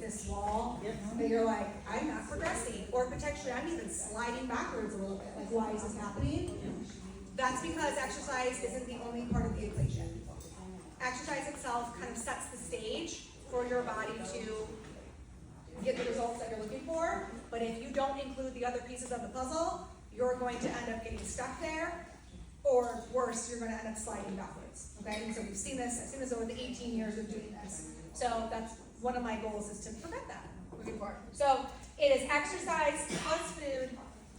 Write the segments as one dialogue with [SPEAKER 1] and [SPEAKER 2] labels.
[SPEAKER 1] this wall that you're like, I'm not progressing, or potentially I'm even sliding backwards a little bit. Like, why is this happening? That's because exercise isn't the only part of the equation. Exercise itself kind of sets the stage for your body to get the results that you're looking for, but if you don't include the other pieces of the puzzle, you're going to end up getting stuck there, or worse, you're going to end up sliding backwards. Okay, and so we've seen this. I've seen this over the 18 years of doing this. So that's one of my goals, is to prevent that moving forward. So it is exercise plus food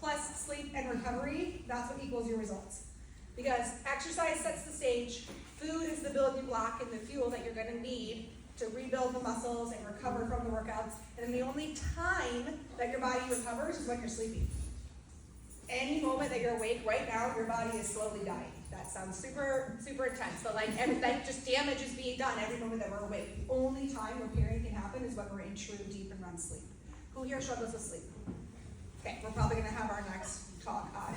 [SPEAKER 1] plus sleep and recovery. That's what equals your results. Because exercise sets the stage, food is the building block and the fuel that you're going to need to rebuild the muscles and recover from the workouts. And then the only time that your body recovers is when you're sleeping. Any moment that you're awake right now, your body is slowly dying. That sounds super, super intense, but like just damage is being done every moment that we're awake. The only time repairing can happen is when we're in true deep and REM sleep. Who here struggles with sleep? Okay, we're probably gonna have our next talk on.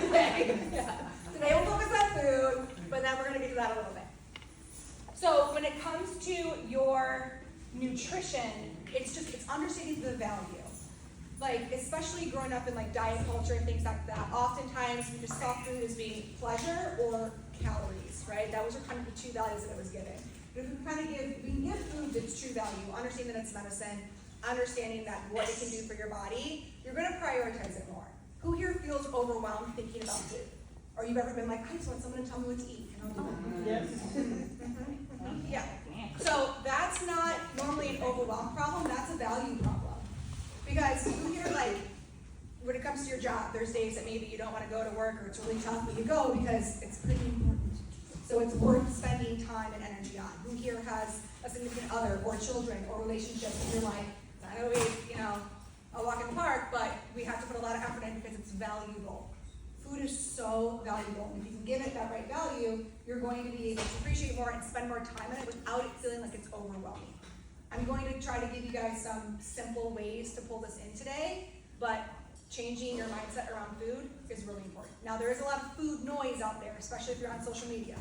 [SPEAKER 1] Okay. Yeah. Today we'll focus on food, but then we're gonna get to that a little bit. So when it comes to your nutrition, it's understanding the value. Like, especially growing up in like diet culture and things like that, oftentimes we just saw food as being pleasure or calories, right? That was kind of the two values that it was given. But if we can give food its true value, understanding that it's medicine, understanding that what it can do for your body, you're gonna prioritize it more. Who here feels overwhelmed thinking about food? Or you've ever been like, I just want someone to tell me what to eat, and I'll do it.
[SPEAKER 2] Yes.
[SPEAKER 1] Yeah. So that's not normally an overwhelm problem, that's a value problem. Because who here, like, when it comes to your job, there's days that maybe you don't want to go to work or it's really tough, but you go because it's pretty important. So it's worth spending time and energy on. Who here has a significant other or children or relationships and you're like, it's not always, a walk in the park, but we have to put a lot of effort in because it's valuable. Food is so valuable, and if you can give it that right value, you're going to be able to appreciate more and spend more time on it without it feeling like it's overwhelming. I'm going to try to give you guys some simple ways to pull this in today, but changing your mindset around food is really important. Now, there is a lot of food noise out there, especially if you're on social media.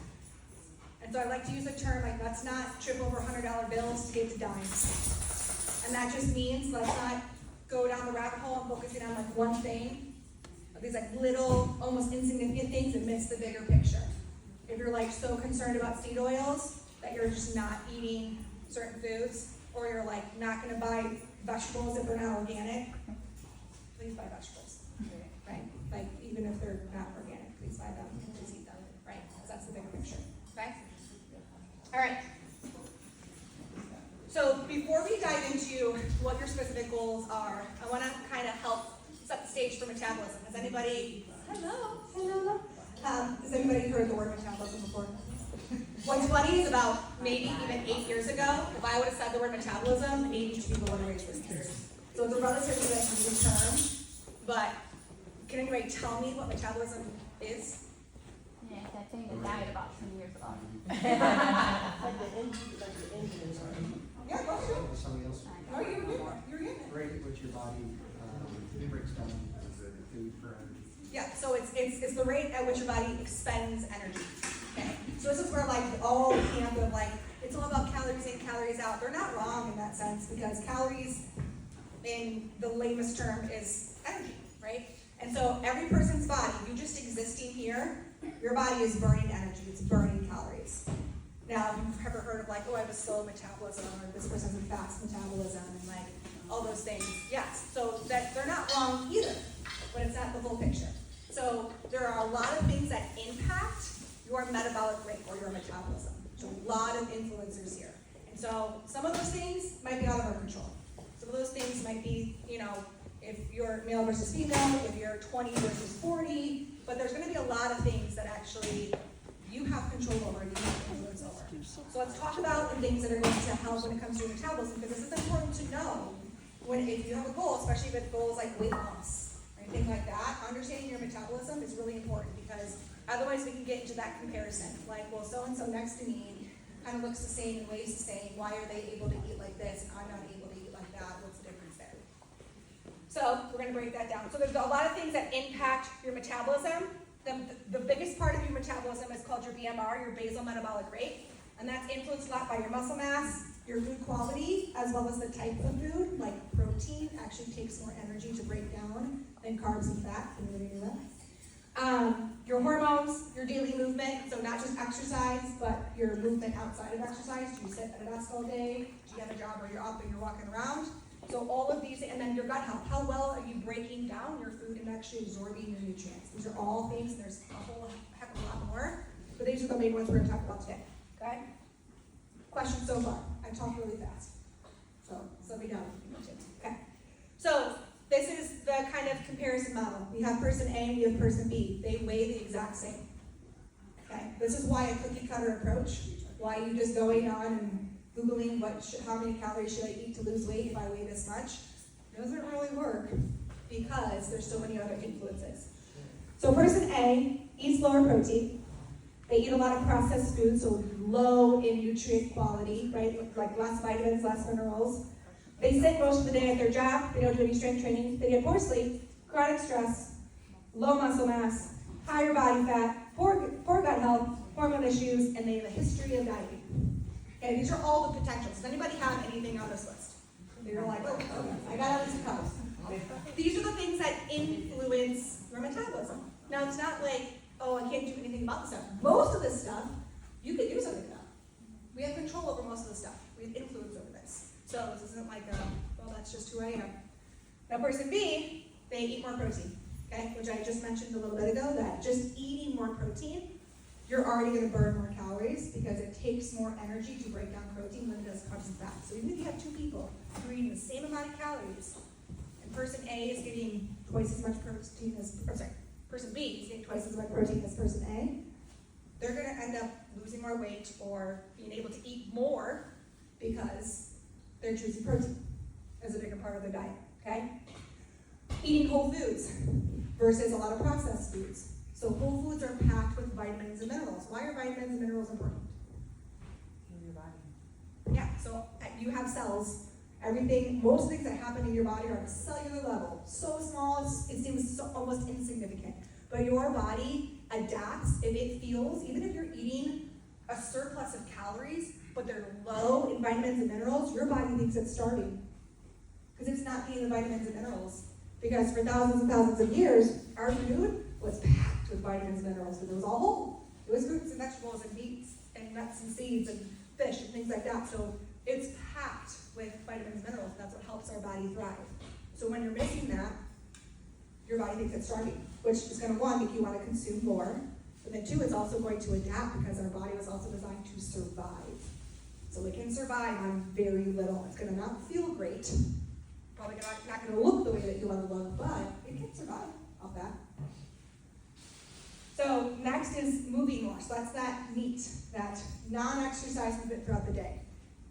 [SPEAKER 1] And so I like to use a term like, let's not trip over $100 bills to get to dimes. And that just means let's not go down the rabbit hole and focusing on like one thing, these like little, almost insignificant things and miss the bigger picture. If you're like so concerned about seed oils that you're just not eating certain foods, or you're like not gonna buy vegetables if they're not organic, please buy vegetables, right? Like even if they're not organic, please buy them, please eat them, right? Because that's the bigger picture, okay? All right. So before we dive into what your specific goals are, I wanna kind of help set the stage for metabolism. Has anybody, hello. Has anybody heard the word metabolism before? What's funny is about maybe even 8 years ago, if I would have said the word metabolism, 82 people would have raised their hands. So it's a relatively new term, but can anybody tell me what metabolism is?
[SPEAKER 3] Yeah, that thing that died about 20 years ago.
[SPEAKER 2] Like the engine is on.
[SPEAKER 1] Yeah, go ahead.
[SPEAKER 4] Somebody else.
[SPEAKER 1] No, you're in it.
[SPEAKER 4] Rate what your body breaks down the food for energy.
[SPEAKER 1] Yeah, so it's the rate at which your body expends energy. Okay, so this is where like all the camp of like, it's all about calories in, calories out. They're not wrong in that sense, because calories in the lamest term is energy, right? And so every person's body, you just existing here, your body is burning energy, it's burning calories. Now, you've ever heard of like, oh, I have a slow metabolism, or this person has a fast metabolism, and like all those things. Yes, so that they're not wrong either, but it's not the whole picture. So there are a lot of things that impact your metabolic rate or your metabolism. So a lot of influencers here. And so some of those things might be out of our control. Some of those things might be, if you're male versus female, if you're 20 versus 40, but there's gonna be a lot of things that actually you have control over and you have influence over. So let's talk about the things that are going to help when it comes to your metabolism, because this is important to know if you have a goal, especially if it's goals like weight loss or anything like that. Understanding your metabolism is really important, because otherwise we can get into that comparison. Like, well, so-and-so next to me kind of looks the same and weighs the same. Why are they able to eat like this and I'm not able to eat like that? What's the difference there? So we're going to break that down. So there's a lot of things that impact your metabolism. The biggest part of your metabolism is called your BMR, your basal metabolic rate. And that's influenced a lot by your muscle mass your food quality, as well as the type of food, like protein, actually takes more energy to break down than carbs and fat. Can you read that? Your hormones, your daily movement, so not just exercise, but your movement outside of exercise. Do you sit at a desk all day? Do you have a job where you're up and you're walking around? So all of these, and then your gut health. How well are you breaking down your food and actually absorbing your nutrients? These are all things, there's a whole heck of a lot more, but these are the main ones we're gonna talk about today, okay? Questions so far? I talk really fast, so let me know if you want to. Okay, so this is the kind of comparison model. We have person A and we have person B. They weigh the exact same. Okay, this is why a cookie cutter approach, why you just going on and Googling how many calories should I eat to lose weight if I weigh this much, doesn't really work because there's so many other influences. So person A eats lower protein. They eat a lot of processed foods, so low in nutrient quality, right? Like less vitamins, less minerals. They sit most of the day at their job. They don't do any strength training. They get poor sleep, chronic stress, low muscle mass, higher body fat, poor gut health, hormone issues, and they have a history of dieting. Okay, these are all the potentials. Does anybody have anything on this list? You're like, oh, I got at least a couple. These are the things that influence your metabolism. Now, it's not like, oh, I can't do anything about this stuff. Most of this stuff, you can do something about. We have control over most of the stuff. We have influence over this. So this isn't like, well, that's just who I am. Now, person B, they eat more protein, okay? Which I just mentioned a little bit ago, that just eating more protein, you're already gonna burn more calories because it takes more energy to break down protein than it does carbs and fat. So even if you have two people who are eating the same amount of calories, and person A is getting twice as much protein as, person B is getting twice as much protein as person A, they're gonna end up losing more weight or being able to eat more because they're choosing protein as a bigger part of their diet, okay? Eating whole foods versus a lot of processed foods. So whole foods are packed with vitamins and minerals. Why are vitamins and minerals important?
[SPEAKER 2] In your body.
[SPEAKER 1] Yeah, so you have cells. Everything, most things that happen in your body are at a cellular level. So small, it seems almost insignificant. But your body adapts if it feels, even if you're eating a surplus of calories, but they're low in vitamins and minerals, your body thinks it's starving. Because it's not getting the vitamins and minerals. Because for thousands and thousands of years, our food was packed with vitamins and minerals, because it was all whole. It was fruits and vegetables and meats and nuts and seeds and fish and things like that. So it's packed with vitamins and minerals. That's what helps our body thrive. So when you're missing that, your body thinks it's starving, which is going to, one, make you want to consume more. But then two, it's also going to adapt because our body was also designed to survive. So it can survive on very little. It's going to not feel great. Probably not going to look the way that you want to look, but it can survive off that. So next is moving more. So that's that NEAT, that non-exercise movement throughout the day.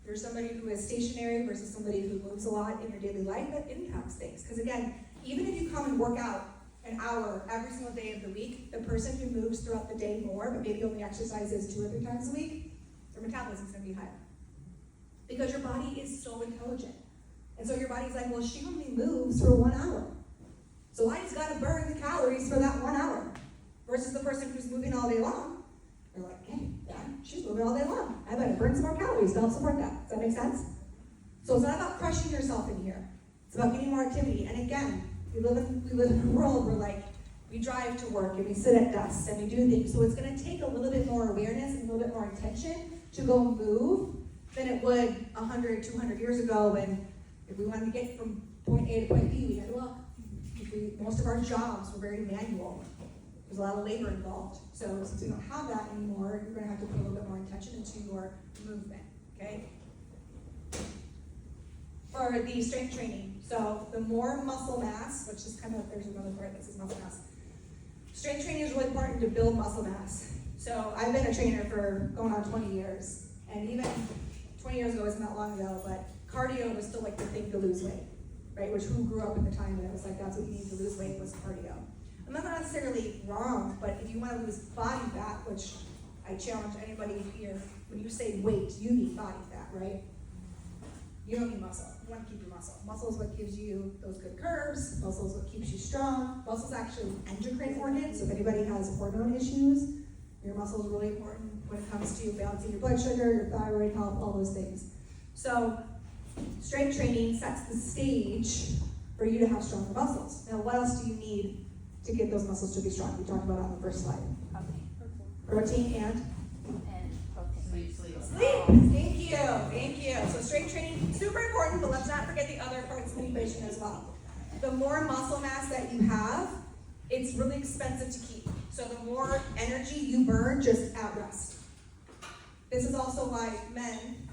[SPEAKER 1] If you're somebody who is stationary versus somebody who moves a lot in your daily life, that impacts things. Because again, even if you come and work out an hour every single day of the week, the person who moves throughout the day more, but maybe only exercises 2 or 3 times a week, their metabolism is going to be higher. Because your body is so intelligent. And so your body's like, well, she only moves for 1 hour. So I just got to burn the calories for that 1 hour. Versus the person who's moving all day long. They're like, hey, yeah, she's moving all day long. I better burn some more calories to help support that. Does that make sense? So it's not about crushing yourself in here. It's about getting more activity. And again, we live in a world where we drive to work and we sit at desks and we do things. So it's going to take a little bit more awareness and a little bit more intention to go move than it would 100, 200 years ago when if we wanted to get from point A to point B, we had to walk. Most of our jobs were very manual. There's a lot of labor involved. So since we don't have that anymore, you're going to have to put a little bit more attention into your movement, okay? For the strength training. So the more muscle mass, which is kind of, there's another part that says muscle mass. Strength training is really important to build muscle mass. So I've been a trainer for going on 20 years. And even 20 years ago isn't that long ago, but cardio was still like the thing to lose weight, right? Which who grew up in the time when it was like, that's what you need to lose weight was cardio. And that's not necessarily wrong, but if you want to lose body fat, which I challenge anybody here, when you say weight, you mean body fat, right? You don't need muscle. You want to keep your muscle. Muscle is what gives you those good curves. Muscle is what keeps you strong. Muscle is actually an endocrine organ, so if anybody has hormone issues, your muscle is really important when it comes to balancing your blood sugar, your thyroid health, all those things. So, strength training sets the stage for you to have stronger muscles. Now, what else do you need to get those muscles to be strong? We talked about it on the first slide. Protein and
[SPEAKER 3] protein.
[SPEAKER 1] sleep. Thank you. So strength training, super important, but let's not forget the other parts of the equation as well. The more muscle mass that you have, it's really expensive to keep. So the more energy you burn just at rest. This is also why men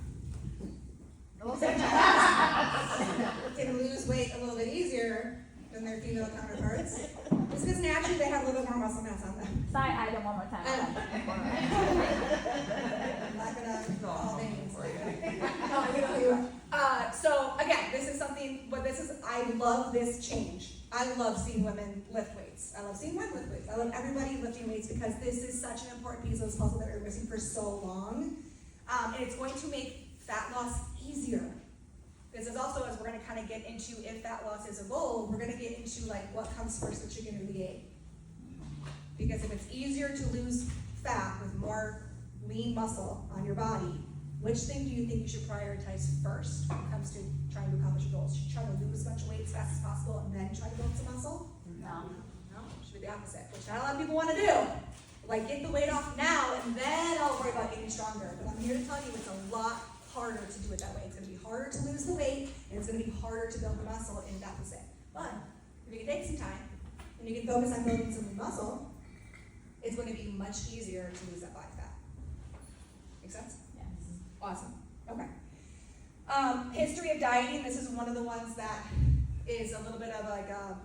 [SPEAKER 1] can lose weight a little bit easier than their female counterparts. It's because naturally they have a little bit more muscle mass on them.
[SPEAKER 3] Sorry, item one more time.
[SPEAKER 1] I'm not gonna call names. No, I'm gonna tell you what. So again, this is something, I love this change. I love seeing women lift weights. I love seeing men lift weights. I love everybody lifting weights because this is such an important piece of this puzzle that we're missing for so long. And it's going to make fat loss easier. This is also, as we're gonna kind of get into, if fat loss is a goal, we're gonna get into like what comes first, the chicken or the egg. Because if it's easier to lose fat with more lean muscle on your body, which thing do you think you should prioritize first when it comes to trying to accomplish your goals? Should you try to lose as much weight as fast as possible and then try to build some muscle?
[SPEAKER 3] No.
[SPEAKER 1] No, it should be the opposite, which not a lot of people want to do. Like, get the weight off now and then I'll worry about getting stronger. But I'm here to tell you it's a lot harder to do it that way. It's going to be harder to lose the weight and it's going to be harder to build the muscle in deficit. But if you can take some time and you can focus on building some muscle, it's going to be much easier to lose that body fat. Make sense?
[SPEAKER 3] Yes.
[SPEAKER 1] Awesome. Okay. History of dieting. This is one of the ones that is a little bit of like a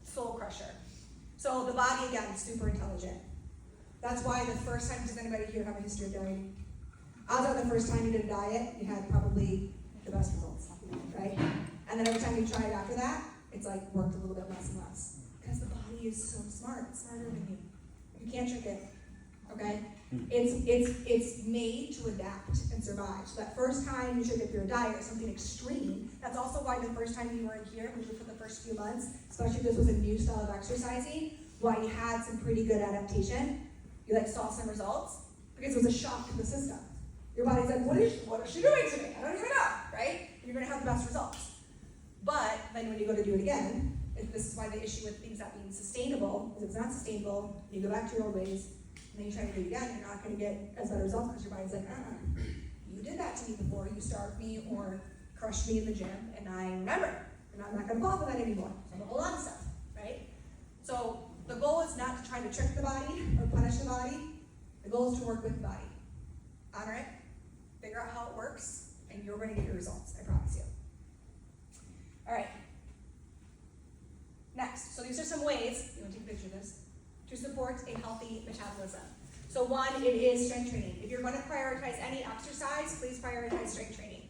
[SPEAKER 1] soul crusher. So the body, again, is super intelligent. That's why the first time, does anybody here have a history of dieting? Odds are the first time you did a diet, you had probably the best results, right? And then every time you try it after that, it's like worked a little bit less and less. Because the body is so smart, it's smarter than you. You can't trick it, okay? It's made to adapt and survive. So that first time you should, if you're a diet or something extreme, that's also why the first time you were in here, which was for the first few months, especially if this was a new style of exercising, why you had some pretty good adaptation. You like saw some results because it was a shock to the system. Your body's like, what is she doing to me? I don't even know, right? And you're gonna have the best results. But then when you go to do it again, this is why the issue with things not being sustainable is it's not sustainable. You go back to your old ways, and then you try to do it again, you're not gonna get as better results because your body's like, you did that to me before. You starved me or crushed me in the gym, and I remember, and I'm not gonna fall for that anymore. So a whole lot of stuff, right? So the goal is not to try to trick the body or punish the body. The goal is to work with the body. Honor it, figure out how it works, and you're going to get your results, I promise you. All right. Next, so these are some ways, you want to take a picture of this, to support a healthy metabolism. So one, it is strength training. If you're going to prioritize any exercise, please prioritize strength training.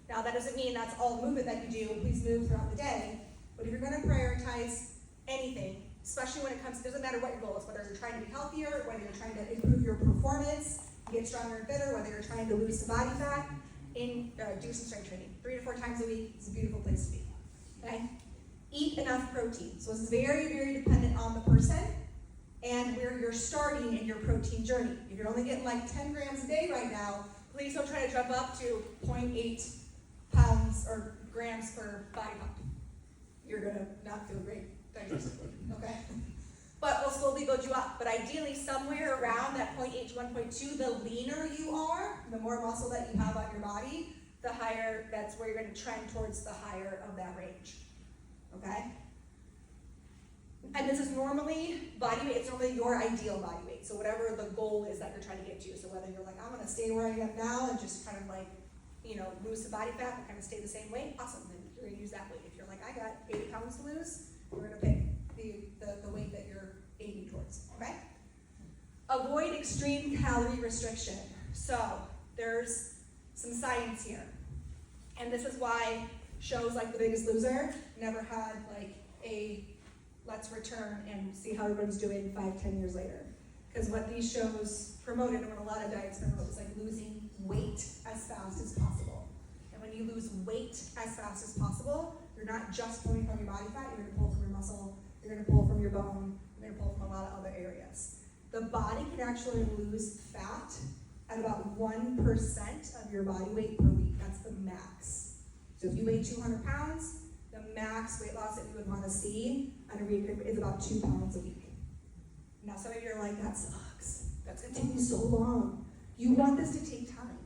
[SPEAKER 1] Now that doesn't mean that's all movement that you do, please move throughout the day, but if you're going to prioritize anything, especially when it comes, it doesn't matter what your goal is, whether you're trying to be healthier, whether you're trying to improve your performance, get stronger and fitter, whether you're trying to lose some body fat, do some strength training. 3 to 4 times a week is a beautiful place to be, okay? Eat enough protein. So it's very, very dependent on the person and where you're starting in your protein journey. If you're only getting like 10 grams a day right now, please don't try to jump up to 0.8 pounds or grams per body pump. You're gonna not feel great. Okay? But we'll slowly build you up. But ideally, somewhere around that 0.8 to 1.2, the leaner you are, the more muscle that you have on your body, the higher, that's where you're going to trend towards the higher of that range. Okay? And this is normally body weight, it's normally your ideal body weight. So whatever the goal is that you're trying to get to. So whether you're like, I'm going to stay where I am now and just kind of like, lose the body fat and kind of stay the same weight, awesome. Then you're going to use that weight. If you're like, I got 80 pounds to lose, you're going to pick the weight that you're aiming towards, okay? Avoid extreme calorie restriction. So there's some science here. And this is why shows like The Biggest Loser never had like a let's return and see how everyone's doing 5-10 years later. Because what these shows promoted, and what a lot of diets promote, is like losing weight as fast as possible. And when you lose weight as fast as possible, you're not just pulling from your body fat, you're going to pull from your muscle, you're going to pull from your bone, you're going to pull from a lot of other areas. The body can actually lose fat at about 1% of your body weight per week. That's the max. So if you weigh 200 pounds, the max weight loss that you would want to see on a week is about 2 pounds a week. Now some of you are like, that sucks. That's gonna take me so long. You want this to take time.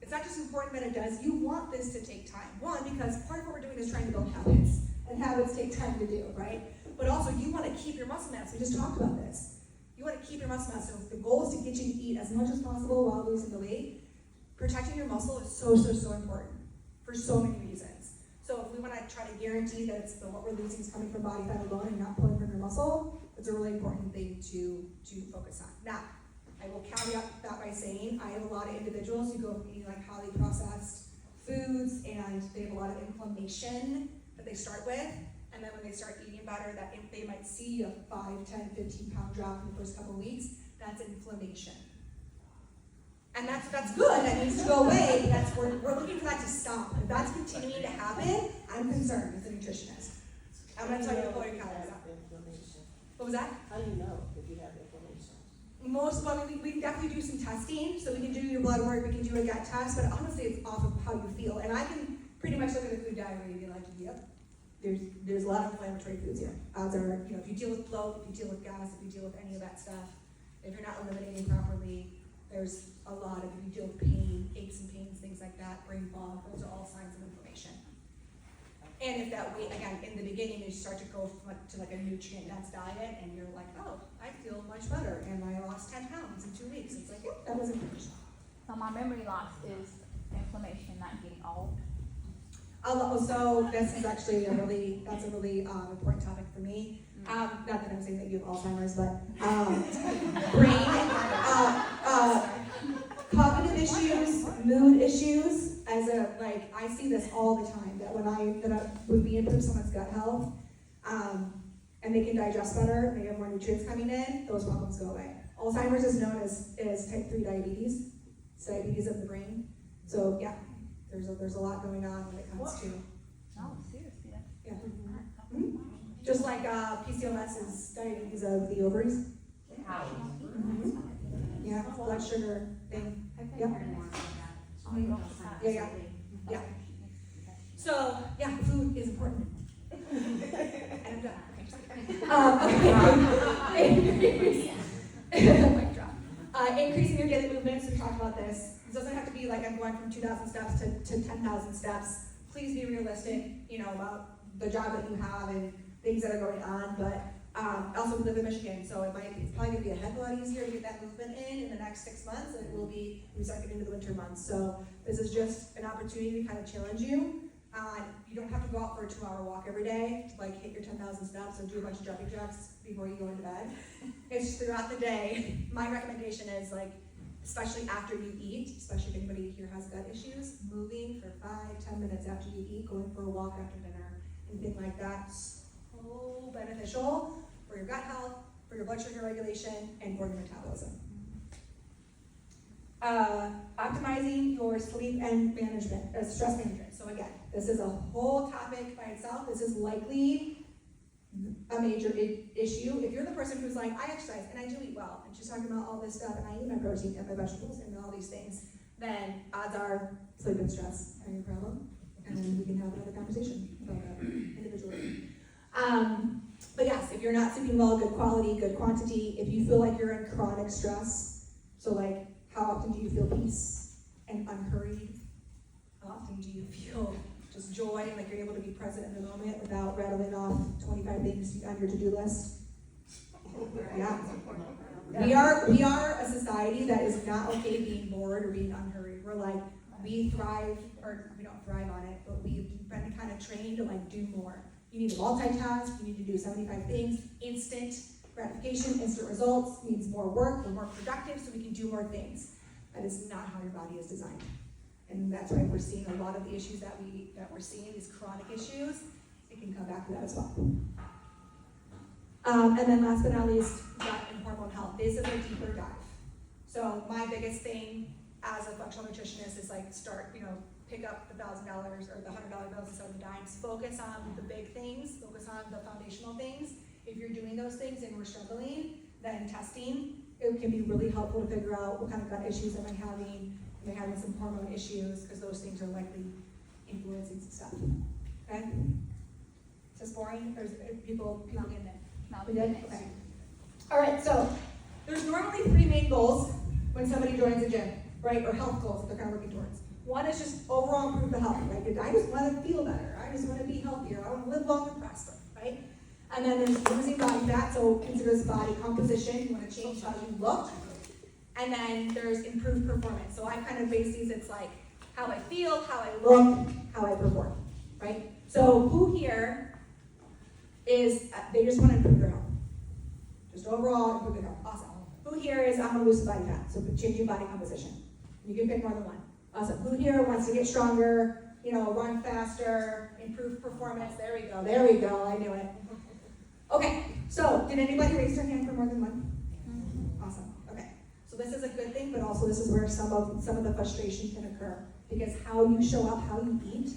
[SPEAKER 1] It's not just important that it does, you want this to take time. One, because part of what we're doing is trying to build habits, and habits take time to do, right? But also you want to keep your muscle mass. We just talked about this. You want to keep your muscle mass. So the goal is to get you to eat as much as possible while losing the weight. Protecting your muscle is so important for so many reasons. So if we want to try to guarantee that what we're losing is coming from body fat alone and not pulling from your muscle, it's a really important thing to focus on. Now, I will caveat that by saying I have a lot of individuals who go from eating like highly processed foods and they have a lot of inflammation that they start with. And then when they start eating better, that they might see a 5, 10, 15 pound drop in the first couple of weeks. That's inflammation. And that's good, that needs to go away. We're looking for that to stop. If that's continuing to happen, I'm concerned as a nutritionist. I'm going to tell you to pull your calories out. What was that?
[SPEAKER 5] How do you know if you have inflammation?
[SPEAKER 1] We can definitely do some testing. So we can do your blood work, we can do a gut test, but honestly it's off of how you feel. And I can pretty much look at a food diary and be like, yep, there's a lot of inflammatory foods here. Odds are, if you deal with bloat, if you deal with gas, if you deal with any of that stuff, if you're not eliminating properly, there's a lot of, if you deal with pain, aches and pains, things like that, brain fog, those are all signs of inflammation. And if that weight, again, in the beginning, you start to go to like a nutrient-dense diet, and you're like, oh, I feel much better, and I lost 10 pounds in 2 weeks. It's like, yep, that was inflammation.
[SPEAKER 3] So my memory loss is inflammation, not getting old.
[SPEAKER 1] So this is actually that's a really important topic for me. Not that I'm saying that you have Alzheimer's, but brain, cognitive issues, mood issues. I see this all the time. That when we improve someone's gut health, and they can digest better, they have more nutrients coming in, those problems go away. Alzheimer's is known as type 3 diabetes. It's diabetes of the brain. So yeah. There's a lot going on when it comes to
[SPEAKER 3] Oh, seriously?
[SPEAKER 1] yeah. Mm-hmm. Just like PCOS is diabetes of the ovaries. Mm-hmm. Yeah, blood sugar thing. Yep. Yeah. So yeah, food is important. And I'm done. Okay. Mic drop. Increasing your daily movements. We talked about this. It doesn't have to be like I'm going from 2,000 steps to 10,000 steps. Please be realistic, about the job that you have and things that are going on. But also we live in Michigan, so it's probably gonna be a heck of a lot easier to get that movement in the next 6 months than it will be when we start getting into the winter months. So this is just an opportunity to kind of challenge you. You don't have to go out for a 2-hour walk every day to hit your 10,000 steps or do a bunch of jumping jacks before you go into bed. It's throughout the day. My recommendation is especially after you eat, especially if anybody here has gut issues, moving for 5-10 minutes after you eat, going for a walk after dinner, anything like that, so beneficial for your gut health, for your blood sugar regulation, and for your metabolism. Optimizing your sleep and stress management. So again, this is a whole topic by itself. This is likely a major issue. If you're the person who's like, I exercise and I do eat well, and she's talking about all this stuff, and I eat my protein and my vegetables and all these things, then odds are sleep and stress are your problem, and then we can have another conversation about that individually. But yes, if you're not sleeping well, good quality, good quantity, if you feel like you're in chronic stress, so how often do you feel peace and unhurried? How often do you feel just joy and you're able to be present in the moment without rattling off 25 things on your to-do list? Yeah. We are a society that is not okay being bored or being unhurried. We thrive, or we don't thrive on it, but we've been kind of trained to do more. You need to multitask, you need to do 75 things, instant gratification, instant results, means more work, we're more productive so we can do more things. That is not how your body is designed. And that's why we're seeing a lot of the issues that we're seeing, these chronic issues. It can come back to that as well. And then last but not least, gut and hormone health. This is a deeper dive. So my biggest thing as a functional nutritionist is pick up the $1,000 or the $100 bills instead of the dimes. Focus on the big things, focus on the foundational things. If you're doing those things and we're struggling, then testing it can be really helpful to figure out what kind of gut issues am I having. Am I having some hormone issues? Because those things are likely influencing some stuff. Okay? Is this boring? Or is people getting it?
[SPEAKER 3] No,
[SPEAKER 1] We good? Okay. All right, so there's normally 3 main goals when somebody joins a gym, right? Or health goals that they're kind of working towards. One is just overall improve the health, right? I just want to feel better. I just want to be healthier. I want to live long and prosper, right? And then there's losing body fat, so considers body composition. You want to change how you look. And then there's improved performance. So I kind of base these, it's like how I feel, how I look, how I perform, right? So who here is, they just want to improve their health? Just overall improve their health. Awesome. Who here is, I'm going to lose some body fat, so changing body composition. You can pick more than one. Awesome. Who here wants to get stronger, run faster, improve performance? There we go. There we go. I knew it. Okay. So did anybody raise their hand for more than one? Awesome. Okay. So this is a good thing, but also this is where some of the frustration can occur, because how you show up, how you eat,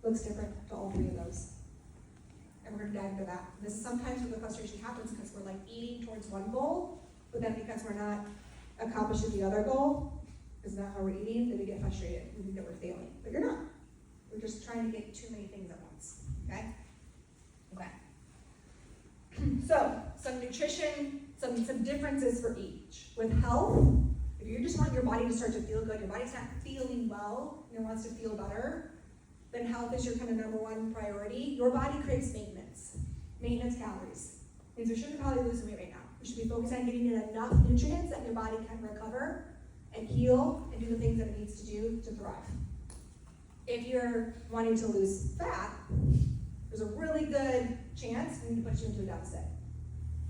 [SPEAKER 1] looks different to all 3 of those. And we're going to dive into that. This is sometimes where the frustration happens because we're like eating towards one goal, but then because we're not accomplishing the other goal, is not how we're eating, then we get frustrated. We think that we're failing. But you're not. We're just trying to get too many things at once. Okay? Okay. So, some nutrition, some differences for each. With health, if you just want your body to start to feel good, your body's not feeling well, and it wants to feel better, then health is your kind of number 1 priority. Your body craves maintenance. Maintenance calories. Means we shouldn't probably lose weight right now. We should be focused on getting in enough nutrients that your body can recover and heal and do the things that it needs to do to thrive. If you're wanting to lose fat, there's a really good chance we need to put you into a deficit,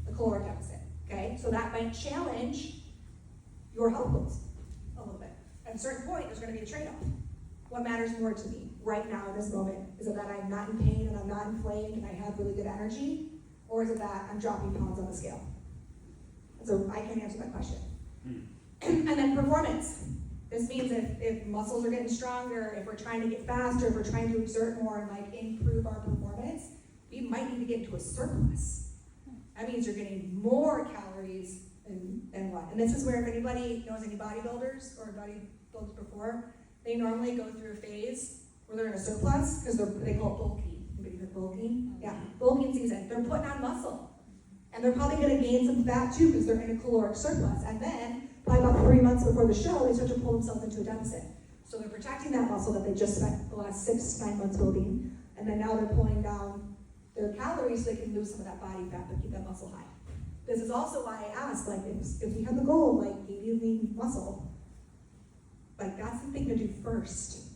[SPEAKER 1] a caloric deficit, okay? So that might challenge your health goals a little bit. At a certain point, there's gonna be a trade-off. What matters more to me right now in this moment? Is it that I'm not in pain and I'm not inflamed and I have really good energy? Or is it that I'm dropping pounds on the scale? So I can't answer that question. And then performance. This means if muscles are getting stronger, if we're trying to get faster, if we're trying to exert more and improve our performance, we might need to get into a surplus. That means you're getting more calories than what? And this is where if anybody knows any bodybuilders or bodybuilders before, they normally go through a phase where they're in a surplus because they call it bulking. Anybody heard bulking? Yeah, bulking season. They're putting on muscle. And they're probably going to gain some fat too because they're in a caloric surplus. And then, by about 3 months before the show, they start to pull themselves into a deficit. So they're protecting that muscle that they just spent the last 6 to 9 months building. And then now they're pulling down their calories so they can lose some of that body fat but keep that muscle high. This is also why I asked, if we have the goal of gaining lean muscle, that's the thing to do first,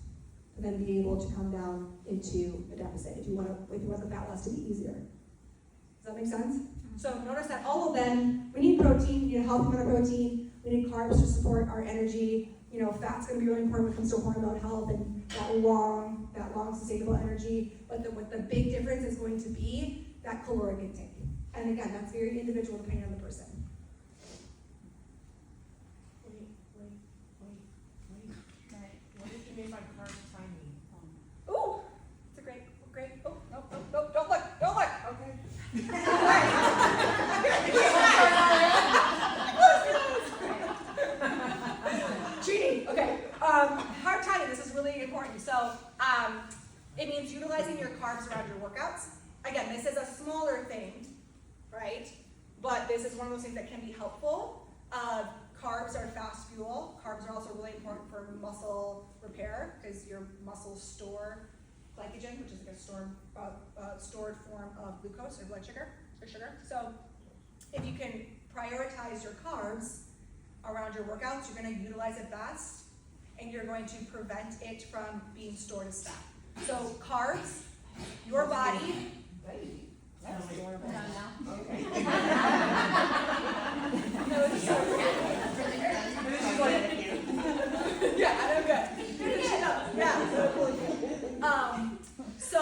[SPEAKER 1] and then be able to come down into a deficit if you want the fat loss to be easier. Does that make sense? So notice that all of them, we need protein, we need a healthy amount of protein, we need carbs to support our energy. Fat's going to be really important when it comes to hormone health and that long sustainable energy. But what the big difference is going to be that caloric intake. And again, that's very individual depending on the person.
[SPEAKER 2] What did you mean by carbs timing?
[SPEAKER 1] Ooh, it's a great. Oh, nope, don't look.
[SPEAKER 2] Okay.
[SPEAKER 1] Cheating. Okay. Hard timing. This is really important. So, it means utilizing your carbs around your workouts. Again, this is a smaller thing, right? But this is one of those things that can be helpful. Carbs are fast fuel. Carbs are also really important for muscle repair because your muscles store glycogen, which is a stored form of glucose or blood sugar or sugar. So if you can prioritize your carbs around your workouts, you're going to utilize it best, and you're going to prevent it from being stored as fat. So carbs, your body.
[SPEAKER 2] That's adorable. Okay.
[SPEAKER 1] Yeah, I know, good. Yeah. So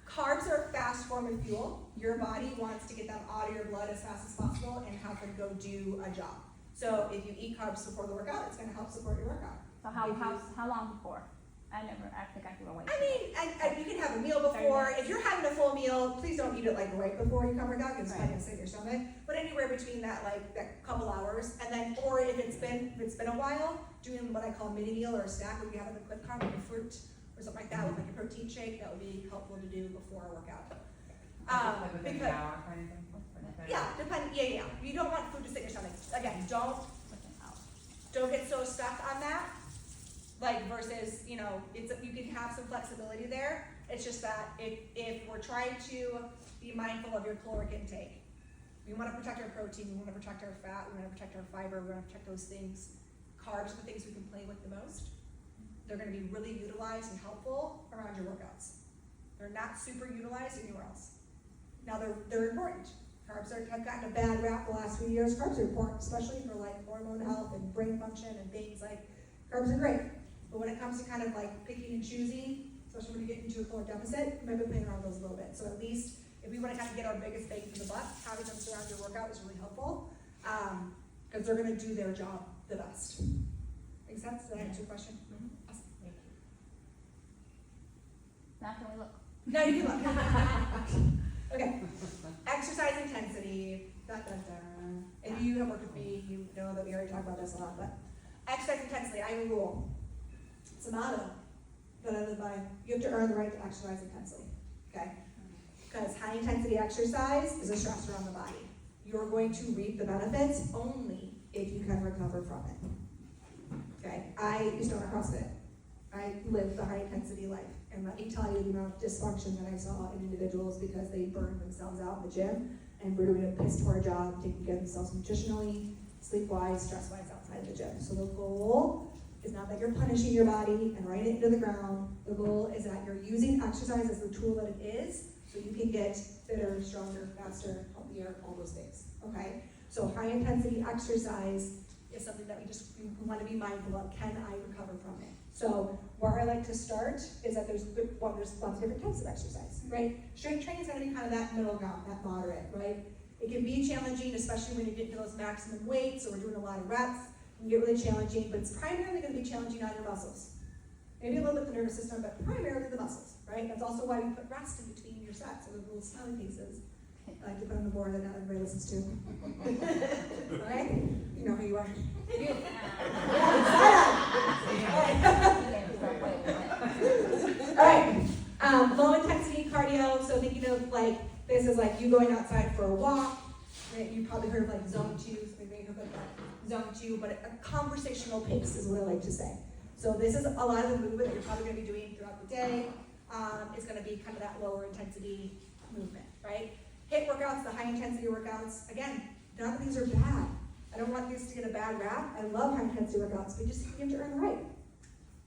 [SPEAKER 1] carbs are a fast form of fuel. Your body wants to get them out of your blood as fast as possible and have them go do a job. So if you eat carbs before the workout, it's going to help support your workout.
[SPEAKER 3] So how long before? I think I can wait.
[SPEAKER 1] I mean, and you can have a meal before, Or if you're having a full meal, please don't eat it like right before you come work out, because it's probably gonna save your stomach. But anywhere between that, like, that couple hours, and then, or if it's been a while, doing what I call a mini meal or a snack, where you have like a quick carb, like a fruit, or something like that, with like a protein shake, that would be helpful to do before a workout.
[SPEAKER 2] Like within an
[SPEAKER 1] Because,
[SPEAKER 2] hour kind of thing?
[SPEAKER 1] yeah, you don't want food to sit in your stomach. Again, don't get so stuck on that, like, versus, you know, you can have some flexibility there. It's just that if we're trying to be mindful of your caloric intake, we wanna protect our protein, we wanna protect our fat, we wanna protect our fiber, we wanna protect those things. Carbs are the things we can play with the most. They're gonna be really utilized and helpful around your workouts. They're not super utilized anywhere else. Now, they're important. Carbs have gotten a bad rap the last few years. Carbs are important, especially for like hormone health and brain function and things like, carbs are great. But when it comes to kind of like picking and choosing, especially when you get into a caloric deficit, you might be playing around with those a little bit. So at least if we want to kind of get our biggest bang for the buck, having them surround your workout is really helpful, because they're going to do their job the best. Make sense? Did I answer your question? Awesome.
[SPEAKER 2] Thank you.
[SPEAKER 3] Now can we look?
[SPEAKER 1] No, you can look. Okay. Exercise intensity. If you have worked with me, you know that we already talked about this a lot, but exercise intensity, I have a rule. It's a motto that I live by. You have to earn the right to exercise intensely, okay? Because high intensity exercise is a stressor on the body. You're going to reap the benefits only if you can recover from it, okay? I used to own a CrossFit. I lived the high intensity life. And let me tell you the amount of dysfunction that I saw in individuals because they burned themselves out in the gym and were doing a piss poor job taking care of themselves nutritionally, sleep-wise, stress-wise outside of the gym. So the goal is not that you're punishing your body and running it into the ground. The goal is that you're using exercise as the tool that it is so you can get fitter, stronger, faster, healthier, all those things, okay? So high intensity exercise is something that we want to be mindful of. Can I recover from it? So where I like to start is that there's lots of different types of exercise, right? Strength training is going to be kind of that middle ground, that moderate, right? It can be challenging, especially when you get to those maximum weights or we're doing a lot of reps. It can get really challenging, but it's primarily going to be challenging on your muscles. Maybe a little bit the nervous system, but primarily the muscles, right? That's also why we put rest in between your sets, so those little smiley faces. I like to put on the board that not everybody listens to. All right? You know who you are. All right. Low intensity cardio. So thinking of like this is like you going outside for a walk. Right? You probably heard of like zone 2. So maybe you heard of that zone 2, but a conversational pace is what I like to say. So this is a lot of the movement that you're probably going to be doing throughout the day. It's going to be kind of that lower intensity movement, right? HIIT workouts, the high intensity workouts. Again, none of these are bad. I don't want these to get a bad rap. I love high intensity workouts, but you have to earn the right.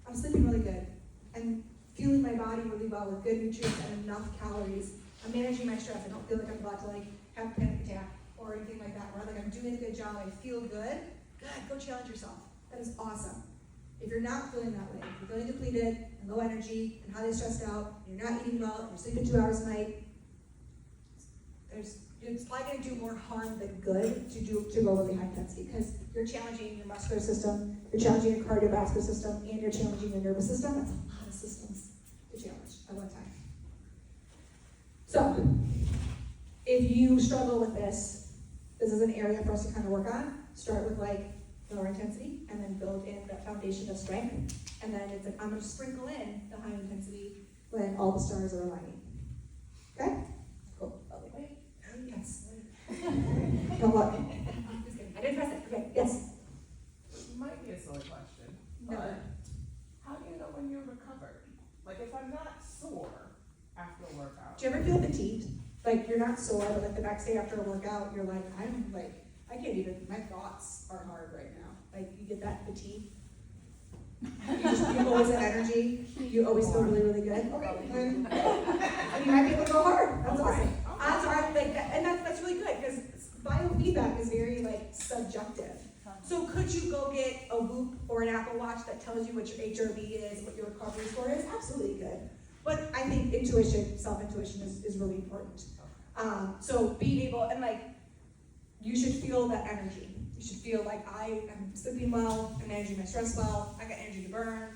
[SPEAKER 1] I'm sleeping really good. I'm fueling my body really well with good nutrients and enough calories. I'm managing my stress. I don't feel like I'm about to like have a panic attack or anything like that. Or like I'm doing a good job. I feel good. Good. Go challenge yourself. That is awesome. If you're not feeling that way, if you're feeling depleted and low energy and highly stressed out, and you're not eating well, and you're sleeping 2 hours a night, it's probably going to do more harm than good to go really high intensity because you're challenging your muscular system, you're challenging your cardiovascular system, and you're challenging your nervous system. That's a lot of systems to challenge at one time. So, if you struggle with this is an area for us to kind of work on. Start with like lower intensity and then build in that foundation of strength. And then it's like I'm going to sprinkle in the high intensity when all the stars are aligning. Okay? Cool. Wait. Yes. No, what? Just kidding. I didn't press it. Okay, yes.
[SPEAKER 2] Might be a silly question,
[SPEAKER 1] No.
[SPEAKER 2] but how do you know when you're recovered? Like if I'm not sore after a workout.
[SPEAKER 1] Do you ever feel fatigued? Like you're not sore, but like the next day after a workout, you're like, I can't even, my thoughts are hard right now. Like you get that fatigue. You always have energy. You always feel really, really good. Okay. And you might be able to go hard. That's awesome. Odds are like that, and that's really good because biofeedback is very like subjective. So could you go get a Whoop or an Apple Watch that tells you what your HRV is, what your recovery score is? Absolutely good. But I think intuition, self-intuition is really important. So being able, and like, you should feel that energy. You should feel like I am sleeping well, I'm managing my stress well, I got energy to burn.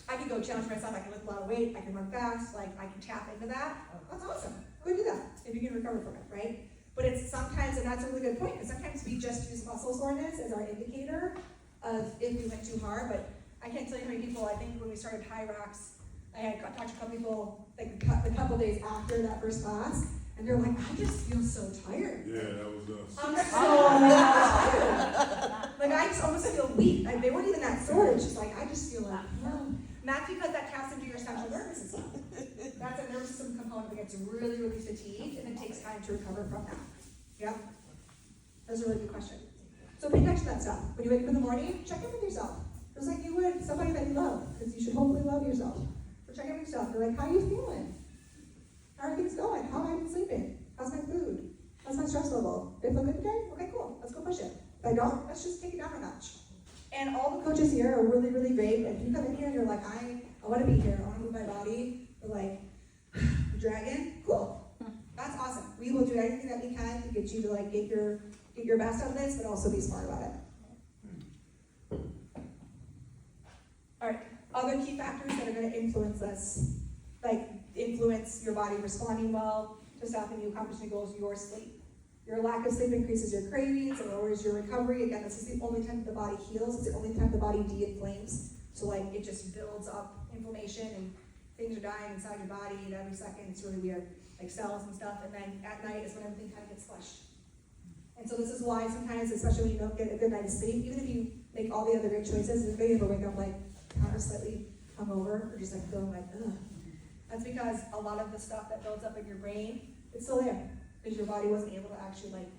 [SPEAKER 1] I can go challenge myself, I can lift a lot of weight, I can run fast, like, I can tap into that. That's awesome. Go do that, if you can recover from it, right? But it's sometimes, and that's a really good point, because sometimes we just use muscle soreness as our indicator of if we went too hard, but I can't tell you how many people, I think when we started High Rocks, I had talked to a couple people, like a couple days after that first class, and they're like, I just feel so tired.
[SPEAKER 6] Yeah, that was us.
[SPEAKER 1] I'm so tired. Like, I just almost feel weak. Like, they weren't even that sore, it's just like, I just feel like, And that's because that taps into your central nervous system. That's a nervous system component that gets really, really fatigued, and it takes time to recover from that. Yeah? That's a really good question. So pay attention to that stuff. When you wake up in the morning, check in with yourself. Just like you would somebody that you love, because you should hopefully love yourself. So check in with yourself. You're like, how are you feeling? How are things going? How am I sleeping? How's my food? How's my stress level? Do I feel good today? Okay, cool. Let's go push it. If I don't, let's just take it down a notch. And all the coaches here are really, really great. If you come in here and you're like, I want to be here. I want to move my body. You're like, dragon? Cool. That's awesome. We will do everything that we can to get you to like get your best out of this, but also be smart about it. All right. Other key factors that are going to influence us, like influence your body responding well to stuff and you accomplishing goals, your sleep. Your lack of sleep increases your cravings, it lowers your recovery. Again, this is the only time the body heals. It's the only time the body de-inflames. So like it just builds up inflammation and things are dying inside your body and every second. It's really weird, like cells and stuff. And then at night is when everything kind of gets flushed. And so this is why sometimes, especially when you don't get a good night's sleep, even if you make all the other great choices, if you ever wake up like kind of slightly hungover or just like feeling like, ugh. That's because a lot of the stuff that builds up in your brain, it's still there. Because your body wasn't able to actually like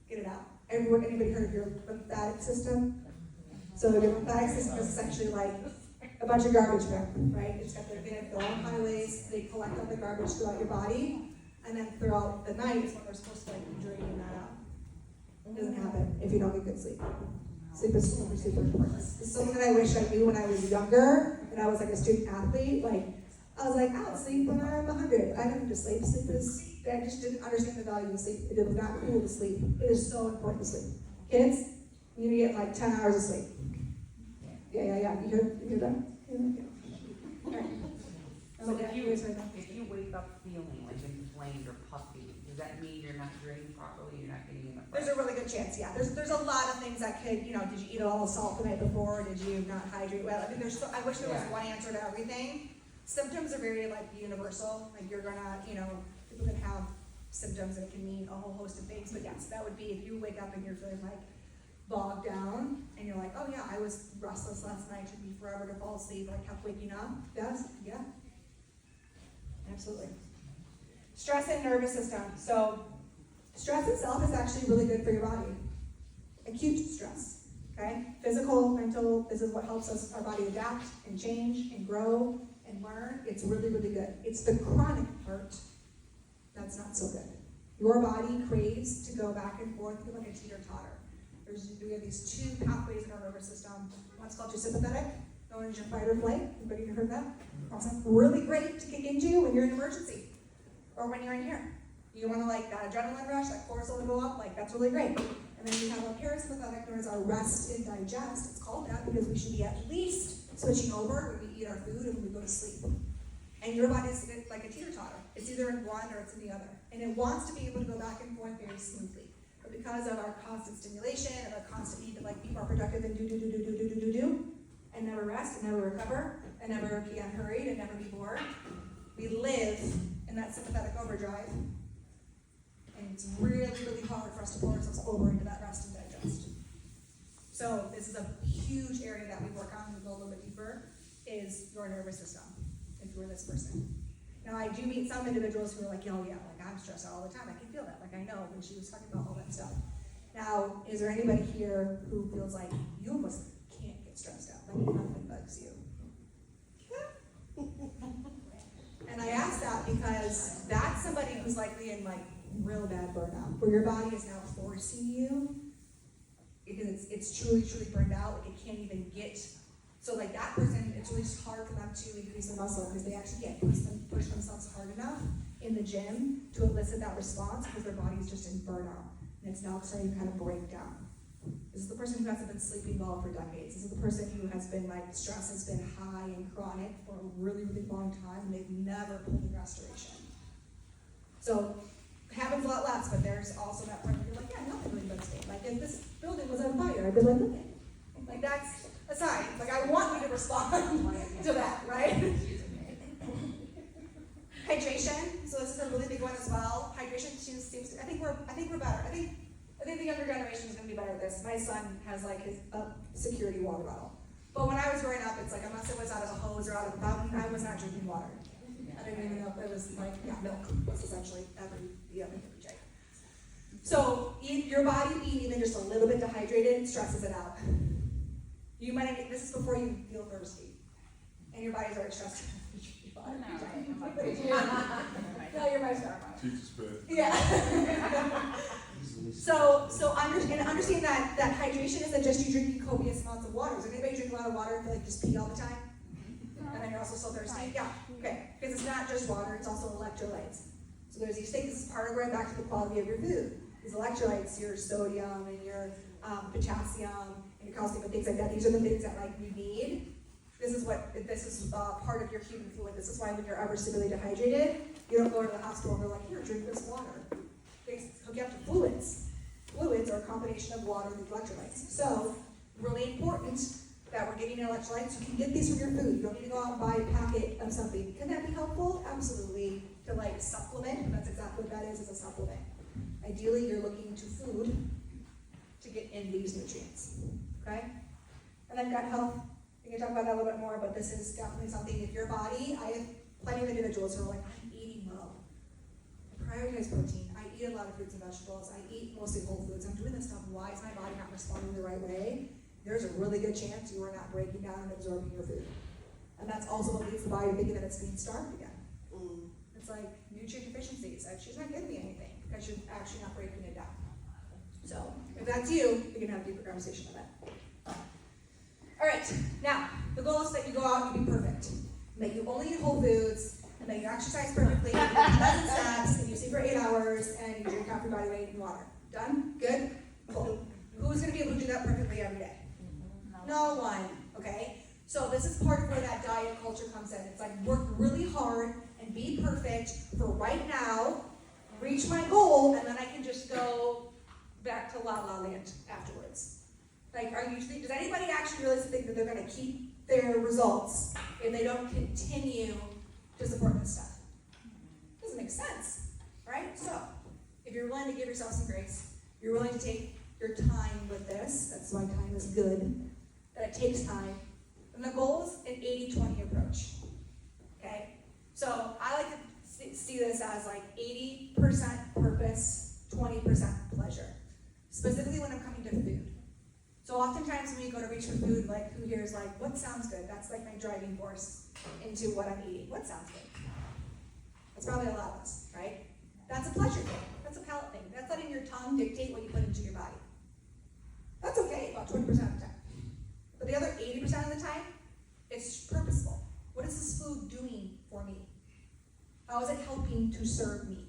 [SPEAKER 1] get it out. Anybody heard of your lymphatic system? So your lymphatic system is essentially like a bunch of garbage bin, right? It's got their highways, they collect all the garbage throughout your body, and then throughout the night is when they're supposed to like be draining that out. It doesn't happen if you don't get good sleep. Sleep is super, super important. It's something that I wish I knew when I was younger, and I was like a student athlete. Like, I was like, I'll sleep when I'm 100. I didn't just sleep. I just didn't understand the value of sleep. It was not cool to sleep. It is so important to sleep. Kids, you need to get like 10 hours of sleep. Yeah. You hear that? All right.
[SPEAKER 7] So if you wake up feeling like inflamed or puffy, does that mean you're not drinking properly, you're not getting enough
[SPEAKER 1] There's
[SPEAKER 7] rest?
[SPEAKER 1] a really good chance, yeah. There's a lot of things that could, did you eat all the salt the night before? Did you not hydrate well? I mean, I wish there was one answer to everything. Symptoms are very like universal. Like you're gonna, people can have symptoms and it can mean a whole host of things. But yes, that would be if you wake up and you're feeling like bogged down and you're like, oh yeah, I was restless last night, took me forever to fall asleep, I kept waking up. Yeah. Absolutely. Stress and nervous system. So stress itself is actually really good for your body. Acute stress, okay? Physical, mental, this is what helps our body adapt and change and grow and learn. It's really, really good. It's the chronic part that's not so good. Your body craves to go back and forth like a teeter-totter. We have these two pathways in our nervous system. One's called your sympathetic, known as your fight or flight. Anybody heard that? Awesome. Really great to kick into when you're in an emergency or when you're in here. You want to like that adrenaline rush, that cortisol to go up, like that's really great. And then we have a parasympathetic, known as our rest and digest. It's called that because we should be at least switching over when we eat our food and when we go to sleep. And your body is like a teeter-totter. It's either in one or it's in the other. And it wants to be able to go back and forth very smoothly. But because of our constant stimulation and our constant need to like be more productive and do, and never rest and never recover, and never be unhurried and never be bored, we live in that sympathetic overdrive. And it's really, really hard for us to pull ourselves over into that rest and digest. So this is a huge area that we work on and go a little bit deeper, is your nervous system, if you're this person. Now I do meet some individuals who are like, oh yeah, like I'm stressed out all the time, I can feel that, like I know when she was talking about all that stuff. Now, is there anybody here who feels like you almost can't get stressed out, like nothing bugs you? And I ask that because that's somebody who's likely in like real bad burnout, where your body is now forcing you, because it's truly, truly burned out, like it can't even get, so like that person, it's really hard for them to increase the muscle, because they actually can't push themselves hard enough in the gym to elicit that response, because their body's just in burnout, and it's now starting to kind of break down. This is the person who hasn't been sleeping well for decades. This is the person who has been like, stress has been high and chronic for a really, really long time, and they've never pulled in restoration. So, it happens a lot less, but there's also that part where you're like, yeah, nothing really good state. Like, if this building was on fire, I'd be like, look at it. Like, that's a sign. Like, I want you to respond to that, right? Hydration. So this is a really big one as well. Hydration seems. I think we're better. I think the younger generation is going to be better at this. My son has like his security water bottle. But when I was growing up, it's like unless it was out of a hose or out of a fountain, I was not drinking water. I didn't even know if it was like milk was essentially every day. So your body being even just a little bit dehydrated stresses it out. You might not, this is before you feel thirsty, and your body's already stressed. No, you're my star.
[SPEAKER 6] Teach us better.
[SPEAKER 1] Yeah. So understand that hydration isn't just you drinking copious amounts of water. Does anybody drink a lot of water and feel like just pee all the time? And then you're also so thirsty? Yeah, okay. Because it's not just water, it's also electrolytes. So there's these things, this is part of going back to the quality of your food. These electrolytes, your sodium and your potassium and your calcium and things like that, these are the things that like you need. This is part of your human fluid. This is why when you're ever severely dehydrated, you don't go to the hospital and they're like, here, drink this water. They hook you up to fluids. Fluids are a combination of water and electrolytes. So, really important that we're getting electrolytes. You can get these from your food. You don't need to go out and buy a packet of something. Can that be helpful? Absolutely. To like supplement, that's exactly what that is a supplement. Ideally, you're looking to food to get in these nutrients. Okay? And then gut health. We can talk about that a little bit more, but this is definitely something. If your body, I have plenty of individuals who are like, I'm eating well. I prioritize protein. I eat a lot of fruits and vegetables. I eat mostly whole foods. I'm doing this stuff. Why is my body not responding the right way? There's a really good chance you are not breaking down and absorbing your food. And that's also what leads the body thinking that it's being starved again. It's like nutrient deficiencies. She's not giving me anything because she's actually not breaking it down. So if that's you, we can have a deeper conversation on that. All right, now, the goal is that you go out and be perfect. And that you only eat whole foods, and that you exercise perfectly, and you eat pleasant snacks, and you sleep for 8 hours, and you drink half your body weight in water. Done? Good? Cool. Who's going to be able to do that perfectly every day? No one, okay? So this is part of where that diet culture comes in. It's like work really hard and be perfect for right now, reach my goal, and then I can just go back to La La Land afterwards. Like, does anybody actually really think that they're going to keep their results if they don't continue to support this stuff? Doesn't make sense, right? So, if you're willing to give yourself some grace, you're willing to take your time with this, that's why time is good, that it takes time, and the goal is an 80-20 approach, okay? So, I like to see this as like 80% purpose, 20% pleasure, specifically when I'm coming to food. So oftentimes when you go to reach for food, like who here is like, what sounds good? That's like my driving force into what I'm eating. What sounds good? That's probably a lot of us, right? That's a pleasure thing. That's a palate thing. That's letting your tongue dictate what you put into your body. That's okay about 20% of the time. But the other 80% of the time, it's purposeful. What is this food doing for me? How is it helping to serve me?